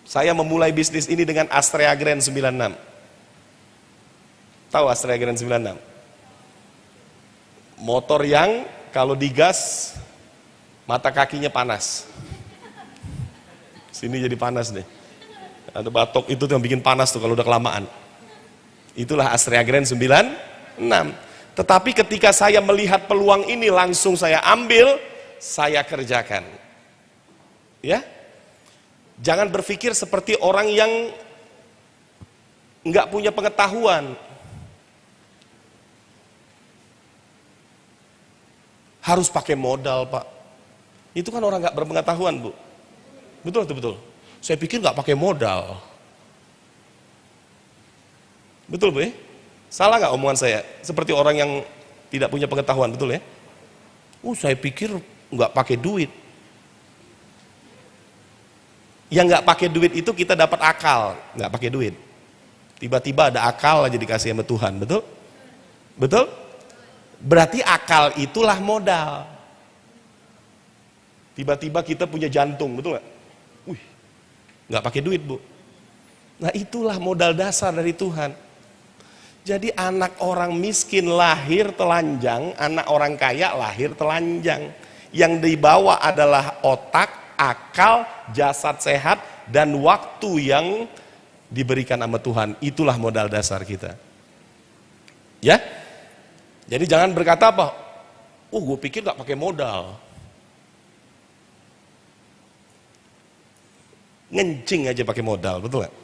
Saya memulai bisnis ini dengan Astrea Grand 96. Tahu Astrea Grand 96? Motor yang kalau digas mata kakinya panas. Sini jadi panas deh. Ada batok itu yang bikin panas tuh kalau udah kelamaan. Itulah Astrea Grand 96. Tetapi ketika saya melihat peluang ini langsung saya ambil, saya kerjakan. Ya? Jangan berpikir seperti orang yang nggak punya pengetahuan. Harus pakai modal, Pak. Itu kan orang nggak berpengetahuan, Bu. Betul, betul. Saya pikir nggak pakai modal. Betul, Bu ya? Salah nggak omongan saya? Seperti orang yang tidak punya pengetahuan, betul ya? Saya pikir nggak pakai duit. Yang nggak pakai duit itu kita dapat akal, nggak pakai duit. Tiba-tiba ada akal aja dikasih sama Tuhan, betul? Betul? Berarti akal itulah modal. Tiba-tiba kita punya jantung, betul nggak? Wih, nggak pakai duit, Bu. Nah, itulah modal dasar dari Tuhan. Jadi anak orang miskin lahir telanjang, anak orang kaya lahir telanjang. Yang dibawa adalah otak, akal, jasad sehat, dan waktu yang diberikan sama Tuhan. Itulah modal dasar kita. Ya? Jadi jangan berkata apa? Gue pikir gak pakai modal. Ngencing aja pakai modal, betul gak?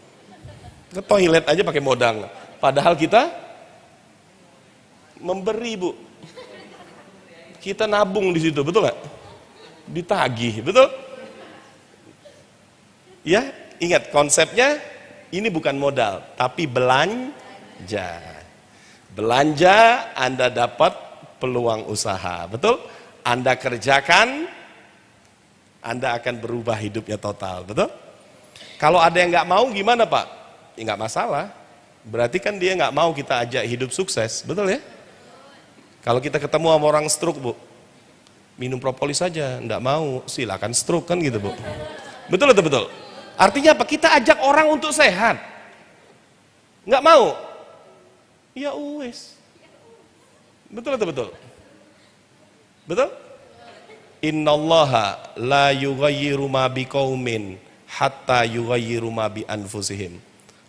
Ke toilet aja pakai modal. Padahal kita memberi, Bu. Kita nabung di situ, betul gak? Ditagih, betul? Ya, ingat konsepnya. Ini bukan modal, tapi belanja. Belanja, Anda dapat peluang usaha, betul? Anda kerjakan, Anda akan berubah hidupnya total, betul? Kalau ada yang nggak mau gimana, Pak? Ya nggak masalah. Berarti kan dia nggak mau kita ajak hidup sukses, betul ya? Kalau kita ketemu sama orang stroke, Bu, minum propolis saja, nggak mau, silakan stroke kan gitu, Bu. Betul atau betul? Artinya apa? Kita ajak orang untuk sehat. Nggak mau? Ya wes. Betul atau betul? Betul? Innallaha la yughayyiru ma biqaumin hatta yughayyiru ma bi anfusihim.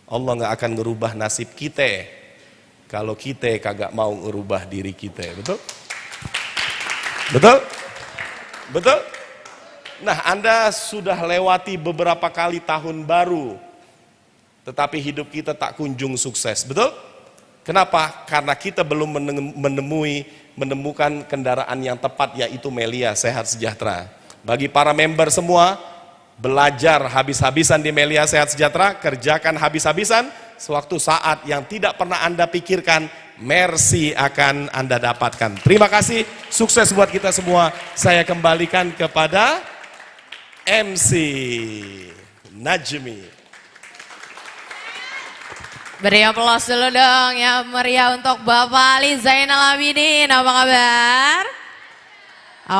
Allah nggak akan ngerubah nasib kita kalau kita kagak mau ngerubah diri kita. Betul? Betul? Betul? Nah, Anda sudah lewati beberapa kali tahun baru, tetapi hidup kita tak kunjung sukses, betul? Kenapa? Karena kita belum menemukan kendaraan yang tepat, yaitu Melia Sehat Sejahtera. Bagi para member semua, belajar habis-habisan di Melia Sehat Sejahtera, kerjakan habis-habisan, sewaktu saat yang tidak pernah Anda pikirkan, mercy akan Anda dapatkan. Terima kasih, sukses buat kita semua. Saya kembalikan kepada MC Najmi. Beri aplaus dulu dong ya meriah untuk Bapak Ali Zainal Abidin. Apa kabar?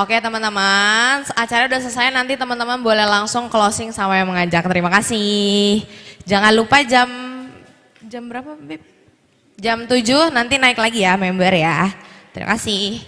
Oke teman-teman, acara udah selesai, nanti teman-teman boleh langsung closing sama yang mengajak. Terima kasih. Jangan lupa jam berapa, Beb? Jam 7 nanti naik lagi ya member ya. Terima kasih.